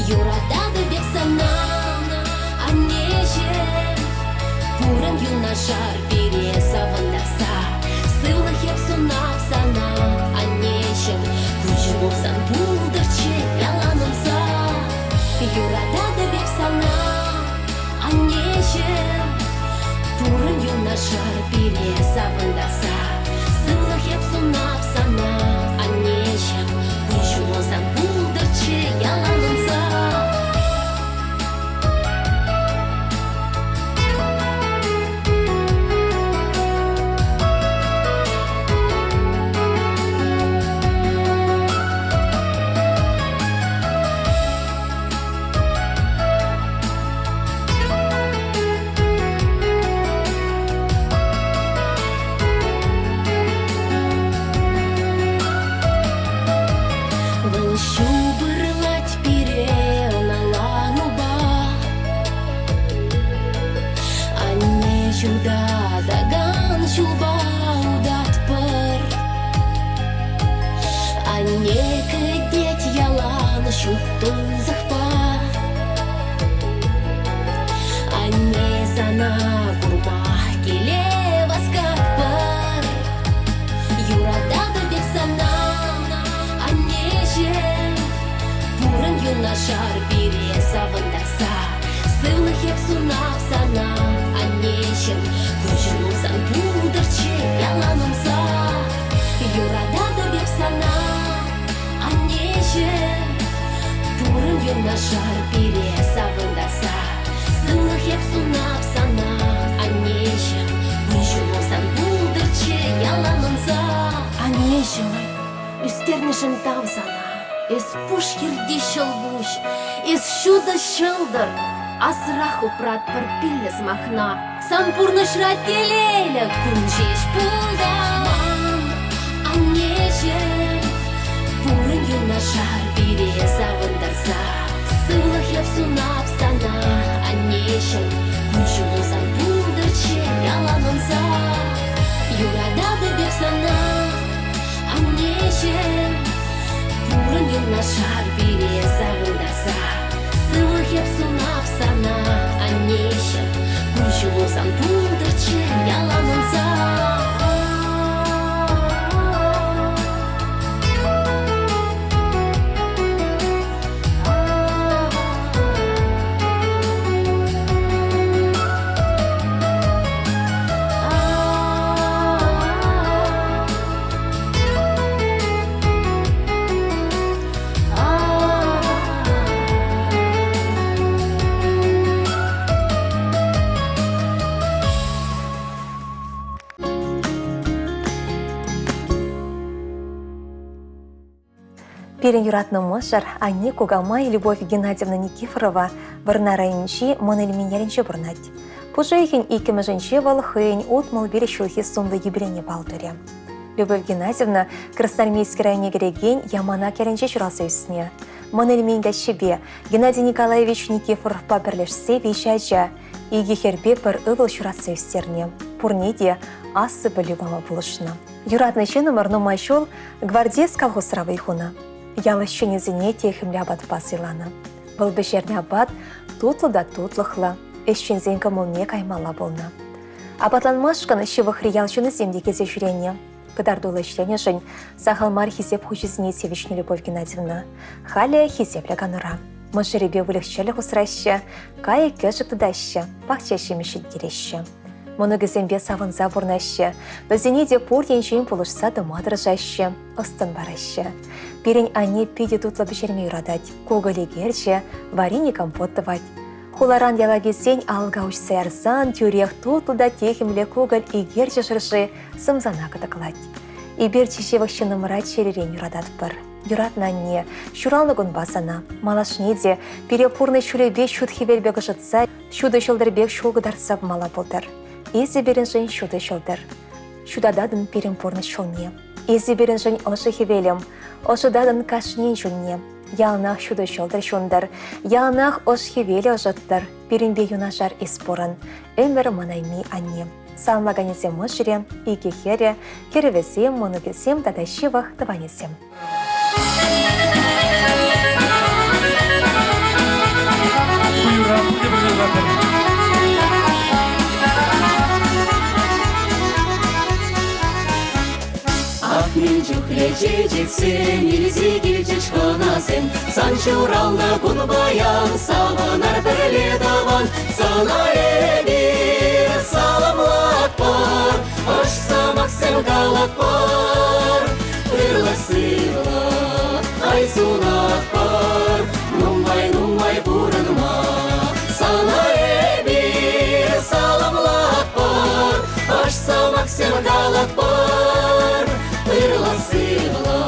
Юрадады бек санам, Аннеже. Пурын юнашар бире савындаса. Сывлых еп сунап сана, Аннешім, күшір болсан бұлдырчы яланымса. Юрадады бек сана, Аннешім, Пурын юнашар бире савындаса. Сывлых еп сунап сана, Аннешім, күшір болсан бұлдырчы яланымса. Даган шулба удат пыр. Анне кәдет ялан шуттун зықпа. Анне сана курма келе васкат пыр. Юрадады бек сана, Аннеже. Пурын юнашар бире савындаса. Сывлых еп сунап сана, Аннешім, күшір болсан бұлдырчы ялан. юнашар пире савындаса, сылых еп сунап сана, анешім, бұйшылусан бұлдырче яламынса. Анешім, үстернішін тавзана, ес пушкерди шылбуш, ес шуда шылдыр, асраху прат пір піліз махна, сампурнышра телейлі күнчеш пулда. Анешім, пурын юнашар бире завындарса, сылых еп сунап сана, анешім, күнчілузан пулдырче яламынса. Юрадады деп сана, анешім, пурын юнашар бире завындарса, сылых еп сунап сана, анешім, күнчілузан пулдырче яламынса. Пирен юратны мошар, Анне Кугамай Любовь Геннадьевна Никифорова варна райончи монельмен яренче бурнать. Пужайхин и кемеженче валхын утмал бери шулхи сумлы ебрене балтуре. Любовь Геннадьевна Красноармейский районе гереген ямана керенче чурасы үсіне. Монельмен гащебе Геннадий Николаевич Никифоров паберлешсе вещача и гехербе пір ывыл чурасы үстерне. Пурнеде асы любама булышна. Юратны чыны мырну майшул гвардейс колхозравый хуна. Ялы щыне зіне техімлі абат басыланы. Бұл бешерне абат тутлы да тутлықлы, эшчен зенкі мұлне каймала болна. Абатланмашқын шывық риял жыны земде кезе жүрене. Пыдардулы ішлене жын сағалмар хизеп хучызіне севичне Любовь Геннадьевна. Халя хизеплі ганыра. Мұшыребе вылықшелі ғусыраща, кайы кәжік тұдаща, пақчашы мешіт кереща. Мұны гізембе савынза бұрнаща, бізіне де пұр еншейін пұлышса дымадыр жаща, ұстын бараща. Перен Анне пиде тутлы бішерме ұрадать, коголи герче, варини компот тывать. Хуларан яла кезен алға ұшсы арзан, тюрех тутлыда техімлі коголь и герче шыршы сымзана кытықлать. Ибер чешевық шыны мұрат шеререн ұрадат бір. Юратна Анне, шуралнығын басана, малашнеде, перепурны шүлебе шүдхевелбегі жытса, шуды шылдырбек шулғыдарсап мала болдыр. Ези берін жын шуды шылдыр. Шудададын перен порны шылне. Ези берін жын ошы хевелем, ошыдадын кашнен жүнне. Ялнақ шуды шылдыр шундар, ялнақ ош хевеле ожыттыр. Перенбе юнашар испорын, өмір манайми Анне. Салмаганезем мұшыре, игехере, керевесем, монугесем, дадашивах, даванесем. Мен жүхле жежексен, елзе келжеш қанасен, сан шуралны күн баян, сағынар бірле даван, сана ебе саламлат бар, аш самақ сен қалат бар, үрлі-сыйлы ай сунат бар, нумай бұрынма, сана ебе саламлат бар, аш самақ сен қалат бар, Ырлы-сыйлы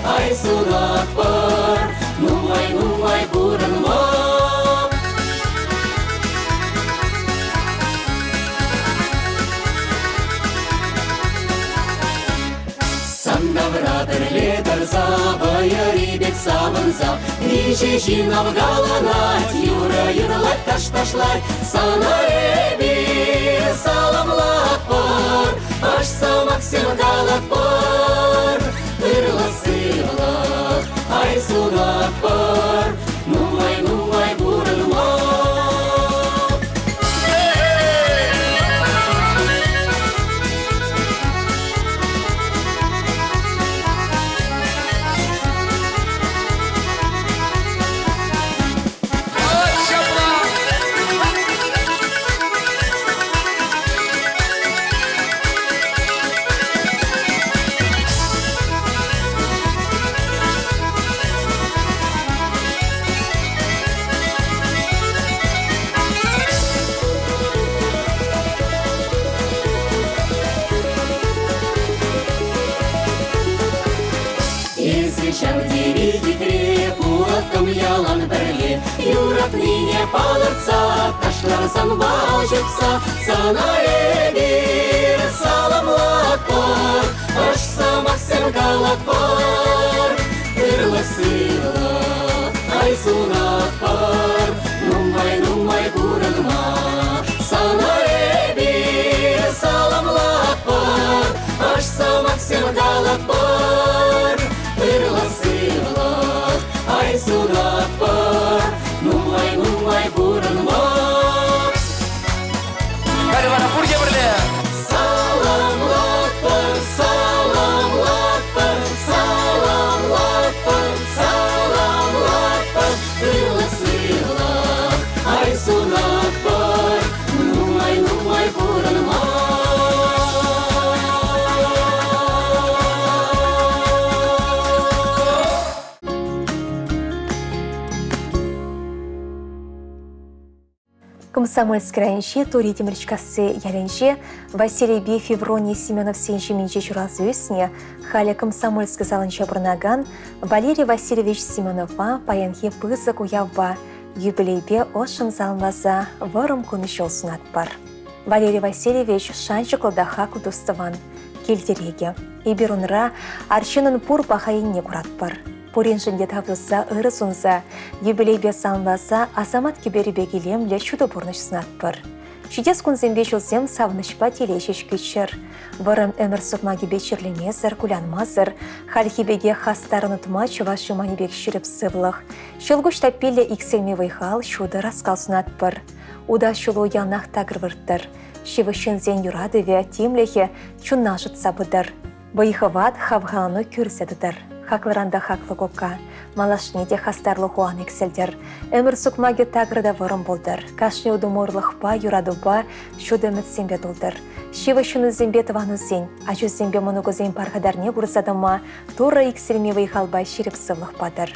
ай сунат бар, нумай бұрынма. Сандавра бірлетір байырибек савынза, неше жинав галанат, юра-юрлат таш-ташлай, сана ебе саламлат бар, аш самақ сен қалат бар, ырлы-сыйлы ай сунат бар, нумай бұрынма. юратныне палырца, ташларсан бажықса, сана бир саламлат бар, ашса максим галат бар, ырлы-сырлы айсунат бар, нумай бурынма, сана бир саламлат бар, ашса максим галат бар, ырлы-сырлы айсунат бар, нумай бурынма. Карвана пурге бірле. Саламлат бар, саламлат бар, саламлат бар, саламлат бар, ырлы-сырлы айсунат бар, нумай бурынма. Комсомольский районче Тури Темирчкасы яленче Василий Би Февроний Семенов Сенчеменче чурасы өсіне Халя Комсомольский залынча бұрнаган Валерий Васильевич Семенова паянхе пызык уявба юбилейбе ошын залмаза вырым күнішол сунат бар. Валерий Васильевич шанчы кылдаха кудустыван келдереге. Иберунра арчынын пур бахайынне курат бар. Пуреншінде табылса ыры сунса, юбилейбе салмаса азамат кеберебе келемле чудо бурныш сынат бар. Чудес күнзембе жылсем савнышпа телешеш күтшір. Варым әмір сұқмаги бечерленезір, кулянмазыр, халхибеге хастарын ұтма чуваш жуманибек шіріп сывлық. Шылгуш таппелі икселме вайхал шуды раскал сынат бар. Уда шулу янақ тагыр вырттыр. Шивышын зен юрадыве тимлехе чуннашыт сабыдыр. Байхават хавғаны көрсетідір. Хакларанда хаклы кока, малашнеде хастарлы хуан экселдер. Әмір сұқмаги тагырда вырым болдыр. Кашне удуморлық па, юрадуба, шуды мүтсембе долдыр. Шивышын үзембе тыван үзен, ачу зембе мұнығызен парғадарне бұрсадыма, тура икселме вайхалбай шеріп сывлық падыр.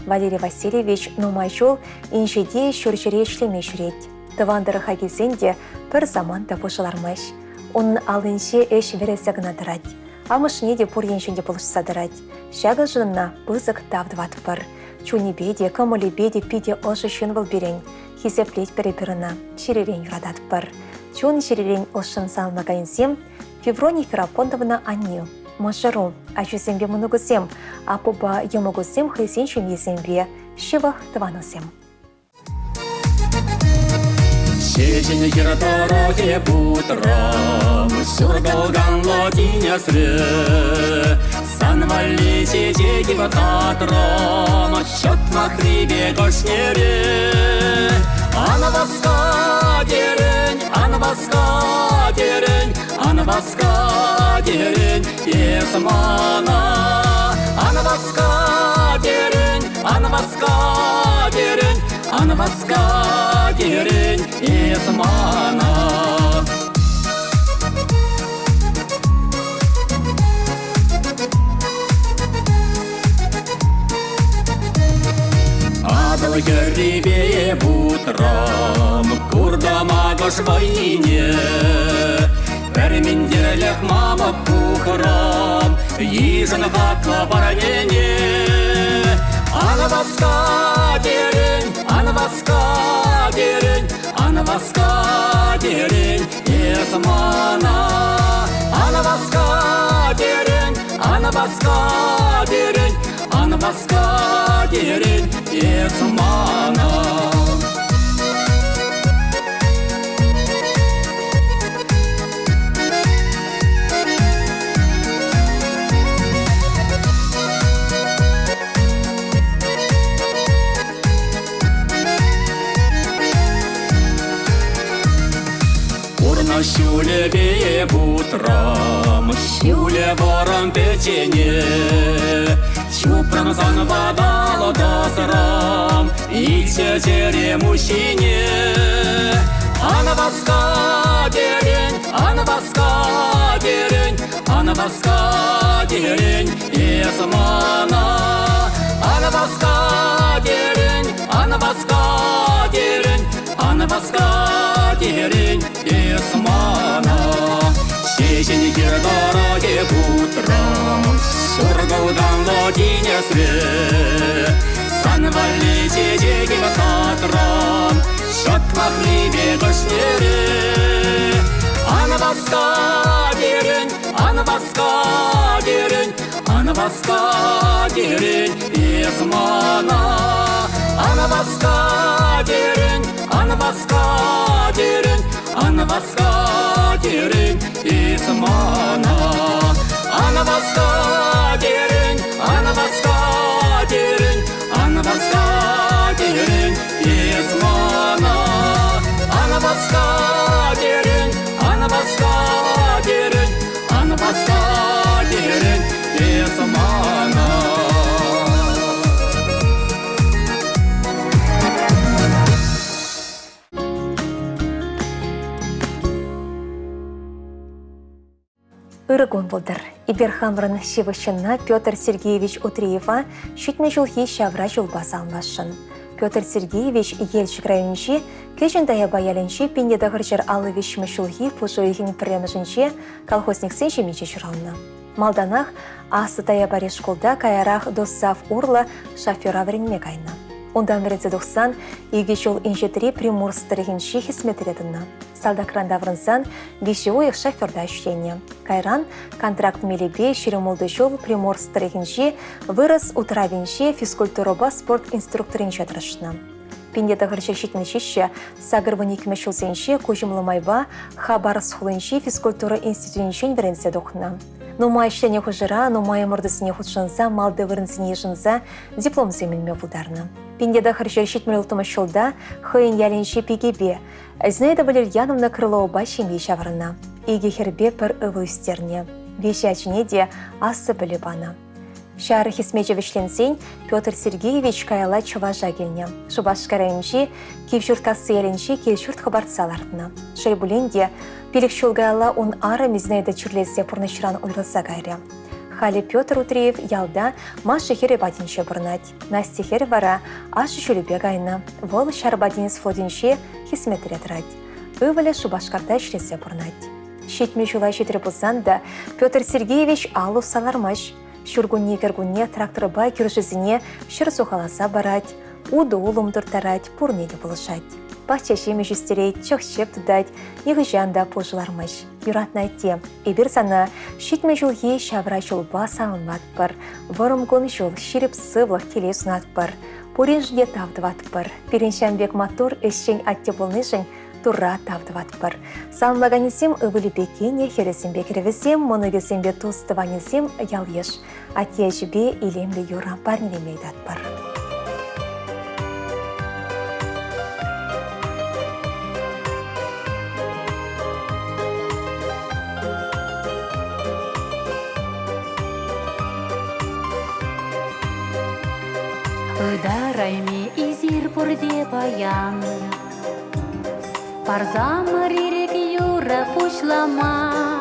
Валерий Васильевич нумай жол инжеде шүржіре ішлеме жүрет. Тывандыры хагезенде бір заман табушылармаш. Оның алынше әш вересе гынадырад. Амышне де пур еншінде бұлышсадырад. Шағы жынна бұзық тавдыват бар. Чунебеде, камолебеде пиде ошы шын был берен. Хизеплет переперына, шеререн юрадат бар. Чун шеререн ошын салмагайынсем, Февроний Ферапондовна анию. Машару, ачусембе мұнығысем, апуба емігісем хресен шумезембе, шивах тванысем. Шешені кері дороге бутром, шургалган лодиня сры. Санвали чечеки бататром, счет на хребе гошнере. Анаваска дерень, анаваска дерень, анаваска дерень, есмана. Анаваска дерень, анаваска дерень, анаваска дерень, есмана. Адыл гөребе бутрам, курдама гош войне. Вәрмендерлік мама пухрам, ежін ғатла баранене. Анаваска дерень, анаваска дерень, анаваска дерень, есмана. Анаваска дерень, анаваска дерень, анаваска дерень, есмана. Шуле бее бутрам, шуле ворам печенье. Чупрам зан водало досрам, иксе чере мужчине. Анаваска дерень, анаваска дерень, анаваска дерень, есмана. Анаваска дерень, анаваска дерень, анаваска дерень, есмана. Шешені кер дороге бутрам, шургалдан лодиня свет. Санвали чечеки батар. махливе көштере. Аны басқа дерін, аны басқа дерін, аны басқа дерін езмана. Аны басқа дерін, аны басқа дерін, аны басқа дерін езмана. Аны басқа дерін, аны басқа дерін, аны басқа дерін езмана. Аны басқа дерін, аны басқа дерін, аны басқа дерін езмана. Ырыгон болдыр. Иберхамрын шевышына Петр Сергеевич Утриева шүтме жылхи шавра жылба салмашын. Петр Сергеевич Ельчик райончи кешен дая баялынчи пендедағыр жер алывиш мүшілхи пұжуихин пірремішінче колхозниксен жемече жұралны. Малданах асы дая баре школда каярах доссав урла шофера вренме кайна. Ондан бірінці 90 еге жол инжетері приморстырығынши хисметередіна. Салдакран даврынсан беші ойық шоферда үшлене. Кайран контракт мелебе шеремолды жол приморстырығынши вырыс утравинши физкультуроба спорт инструкторынши тұрышына. Пендедағыр жершетіні шеші сағырвын екімі шылсенші көжімлі майба хабар схулынши физкультура институтыншен бірінсе доқына. Нумай ішлене құжыра, нумай мұрдысыне құтшынса, малды вырынсыне жынса диплом земелме бұлдарына. Пендедағыр жершетмел ұлтымы шылда хыйын яленші пегебе. Знайда Валерьяновна Крылова шемей шаврына. Иге хербе пір ывы үстерне. Веші әчіне де асы білі бана. Шары хисмечевішленсен Петр Сергеевич каяла чуважа келне. Шубашка райончи кевшурткасы еленші келшурт хабарцалардына. Шайбуленде пелікшулгайла он ары мизнайда чүрлесе пұрнышыран ойлыса гайры. Хали Петр Утриев ялда машы хері бадинше бұрнать. Насти хері вара ашы шүлібе гайна. Вол шарбадинс флодинше хисметре тұрать. Өвілі шубашкарда ішлесе бұрнать. Шетме жулай жетірі бұлсан да Петр Сергеевич алу салармаш. Шүргунне кергунне тракторба кюршізіне шыр сухаласа барать. Уды улым тұртарать, пұрнеді бұлышать. Бақчашеме жүстерейт, чоқшеп тұдать, егіжанда пұжылармыш. Юратна те, ебір сана шетме жылге шавра жылба салынмат бір. Варымгон жыл шеріп сывлық келе сунат бір. Пурин жде тавдыват бір. Переншанбек мотор әшшен атте болнышын тура тавдыват бір. Салынлаганесем ывылі бекене хересембе керевесем, моногесембе тустыванесем ял еш. Атте жібе илемлі юра парнелемейдат бір. Ыдарайме изир пурде баян, парзамыр ирек юра пушлама.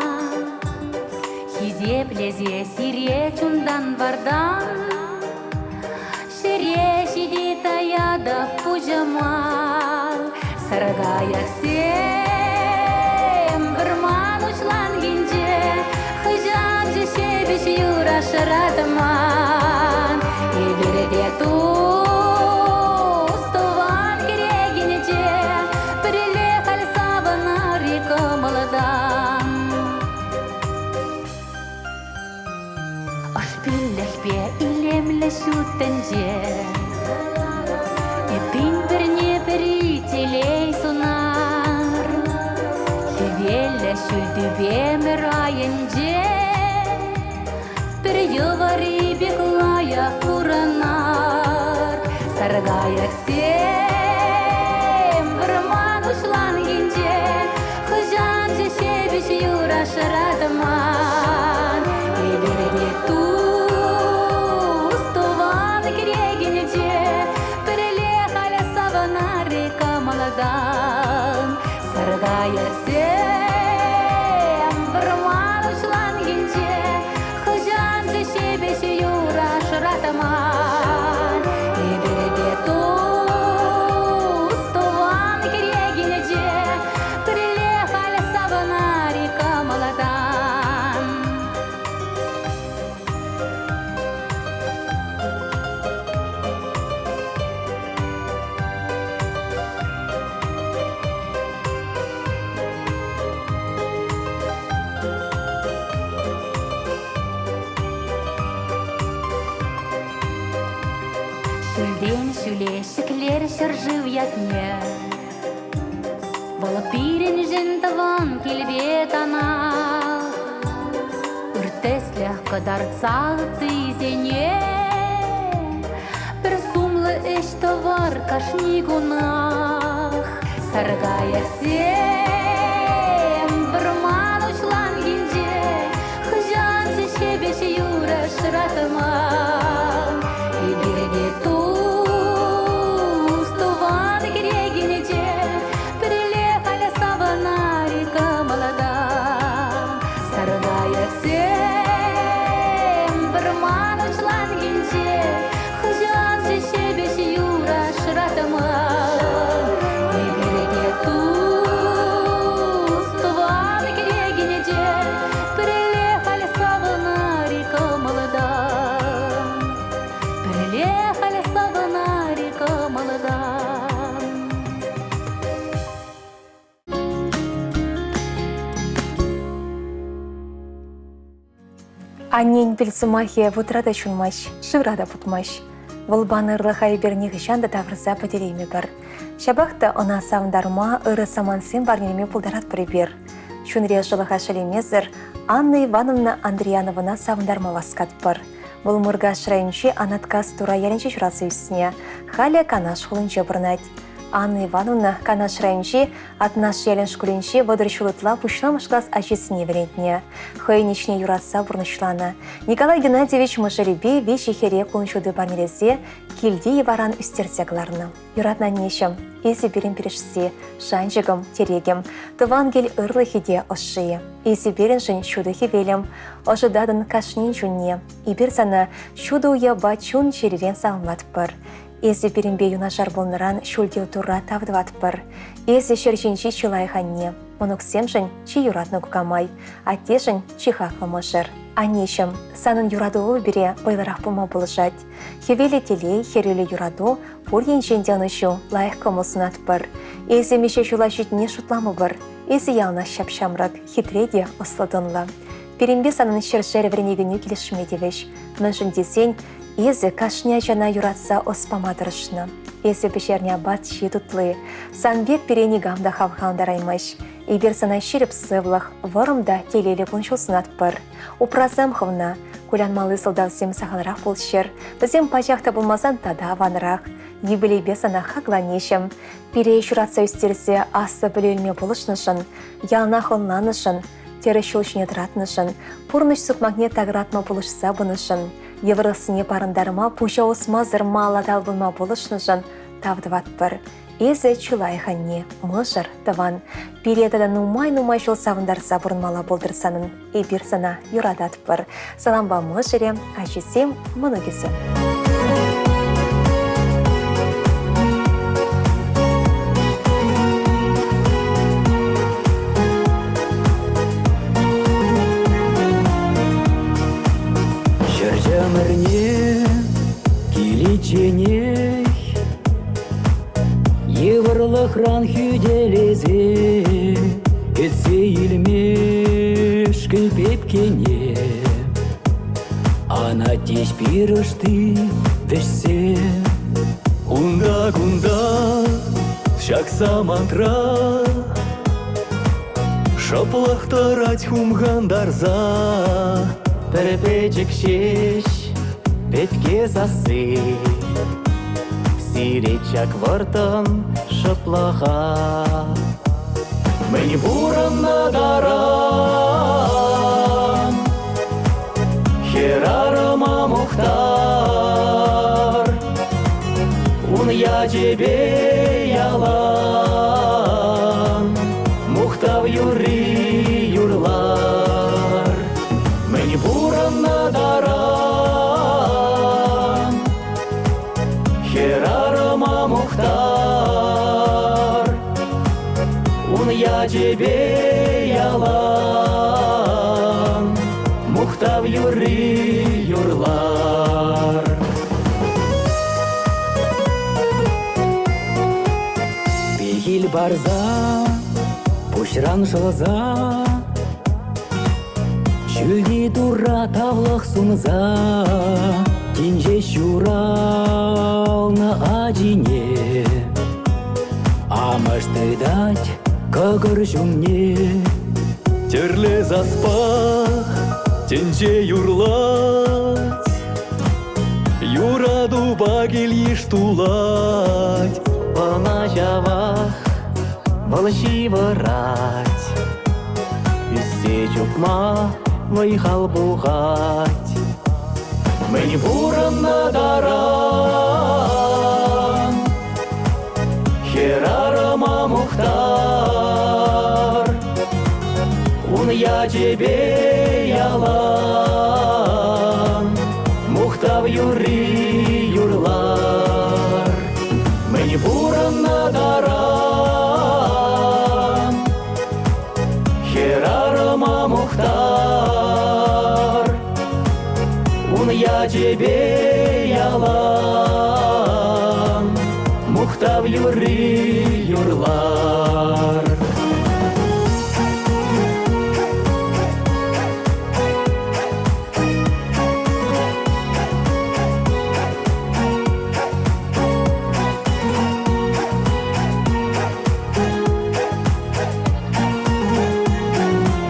Хизе плезе сире чундан вардан, шире шиди таяда пужамал. Саргаяк сем вырман учлан гинже, хыжан же шебеш юра шаратаман. Ебереде тустуван керегенеже, прилехал сабана река молодан. Ашпиллехпе илемле шуттенже, епин бірне бірителей сунар. Хевелле шүлдүбе мирайынже, бір ювари беклая уранар. Саргаяк сем вырман ушлан гинже, хыжан же шебеш юра шарадаман. Ебереде тустуван керегенеже, прилехали савана река молодан. Саргаяк сем вырман ушлан гинже, хыжан же шебеш юра шарадаман. Ебереде тустуван керегенеже, прилехали савана река молодан. Күн шүлешіклер шыржыв ятне. Болып бірін жын таван келбет ана. Үртеслях кадарца тызене. Бір сумлы эш товар кашни гунах. Саргая сем бір ман учлан гинже. Хыжан же шебеш юра шыратыма. И береге туз туван керегенеже. Прилехали савана река молода. Саргая сем бір ман учлан гинже. Хыжан же шебеш юра шыратыма. Аннен білсімахе вутрада чунмаш, шыврада путмаш. Вылбаны ырлыха еберне ғышанда таврыза пөтерейме бір. Шабақты она савындарма ыры самансен барнелеме пулдарат бірібер. Чунре жылыға шалемезір Анна Ивановна Андреяновына савындарма васкат бір. Бұл мұрға шырайынче анаткас тура яренче жұрасы үстіне. Халя канаш хулынче бірнат. Анна Ивановна канаш райынче атнаш ялен шкуленче водырчулытла пушламышлас ачесіне верентне. Хойничне юратса бұрнышлана. Николай Геннадьевич Мышаребе вещихере кунчуды барнелесе килди еваран үстерсегларны. Юратна нешім, есі берін перешсе, шанжығым, терегім, тывангел ырлыхиде ошшие. Есі берін жын чудыхи велім, ожыдадын кашнин чунне, ибір сана чуды уя бачун черерен сағымлат бір. Есі берінбе юнашар болныран шүлдеу турра тавдыват бір. Есі шерченчи чылайханне, мұнықсем жын чи юратны кукамай, аттешін чихақлы мұшыр. Анешім, санын юрадуы бере ойларақ бұма бұлышат. Хевелі телей, херелі юраду, пұр еншенден ұшу лайық қымылсынат бір. Есі меше жула жүтіне шутламы бір. Есі ялна шапшамрак, хитреде осладынла. Перенбе санын шершер вернегіне келішмедевеш. Мүншін десен, езі кашня жана юратса оспамадырышны. Есі пешерне бат ши тутлы. Санбек перені гамда хавхандараймаш. Ибер сана ширіп сывлық, варымда телелі күншілсынат бір. Упразам хывна, кулянмалы сылдавсем сағанырақ болшыр. Бізем пачақта болмасан тада ванырақ. Ебілейбе сана хақланешім. Перей шуратса үстерсе асы білелме болышнышын. Ялна хонланышын. Тері шулшыне тұратнышын. Пұрныш сұқмақне тағыратма болышса бұнышын. Еврысыне парындарыма пұша осмазырма аладал болма болышнышын. Тавдыват бір. Езі чулайханне, мұжыр, тыван. Передада нумай-нумай жол савындарса бұрынмала болдырсанын. Ебір сана юрадат бір. Саламба мұжыре, ажесем мұнығысы. Жыржамырне келечене Еврлық ран хүделезе, етсе елмеш кілпепкене. Ана теш пирышты вешсе. Унда-гунда, шакса мантра, шаплақтарать хумгандарза. Перепечек шеш, петке засы. Сиречак вартан шаплаха. Мені буранна даран, херарама мухтар. Ун я тебе ялан, мухтав юри юрлар. Мені буранна даран, херарама мухтар. Ун я тебе ялан, мухтав юри юрлар. Бейгил барза, пушран жылза, Чүлді тура тавлық сумза, Тинже щурална адине, амашты дать кагыр жүмне. Терле заспа, тенже юрлать, юраду багел еш тулать. Вана жавах, балши варать, үссе чукма, вайхал бугать. Мені буранна даран, херарама мухтар. Он я тебе ялан, мухтав юри юрлар. Мені буранна даран, херарама мухтар. Он я тебе ялан, мухтав юри юрлар.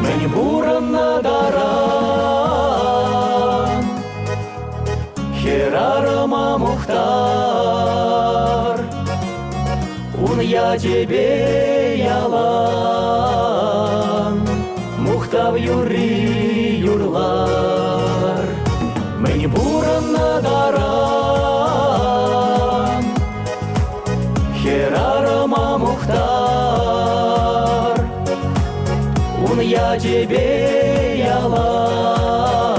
Мені буранна даран, херарама мухтар. Он я тебе ялан, мухтав юри юрлар. Мені буранна даран, херарама мухтар. Он я тебе ялан,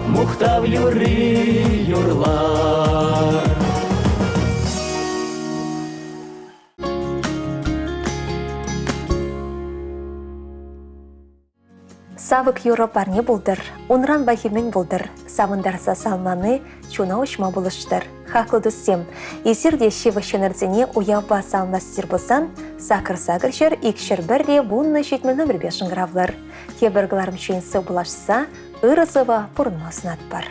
мухтав юри юрлар. Савык юры парне булдыр, унран бахимен булдыр, савындарса салманы чуна учма булыштыр. Хаклы дуссем, эсирде шивашенердене уяба салмастер болсан, сакыр-сагыр жер икшер бірде бұнны жетмелі бір бешін гравлар. Тебіргіларым чүйінсі бұлашса, ырысыва бұрынмасын атпар.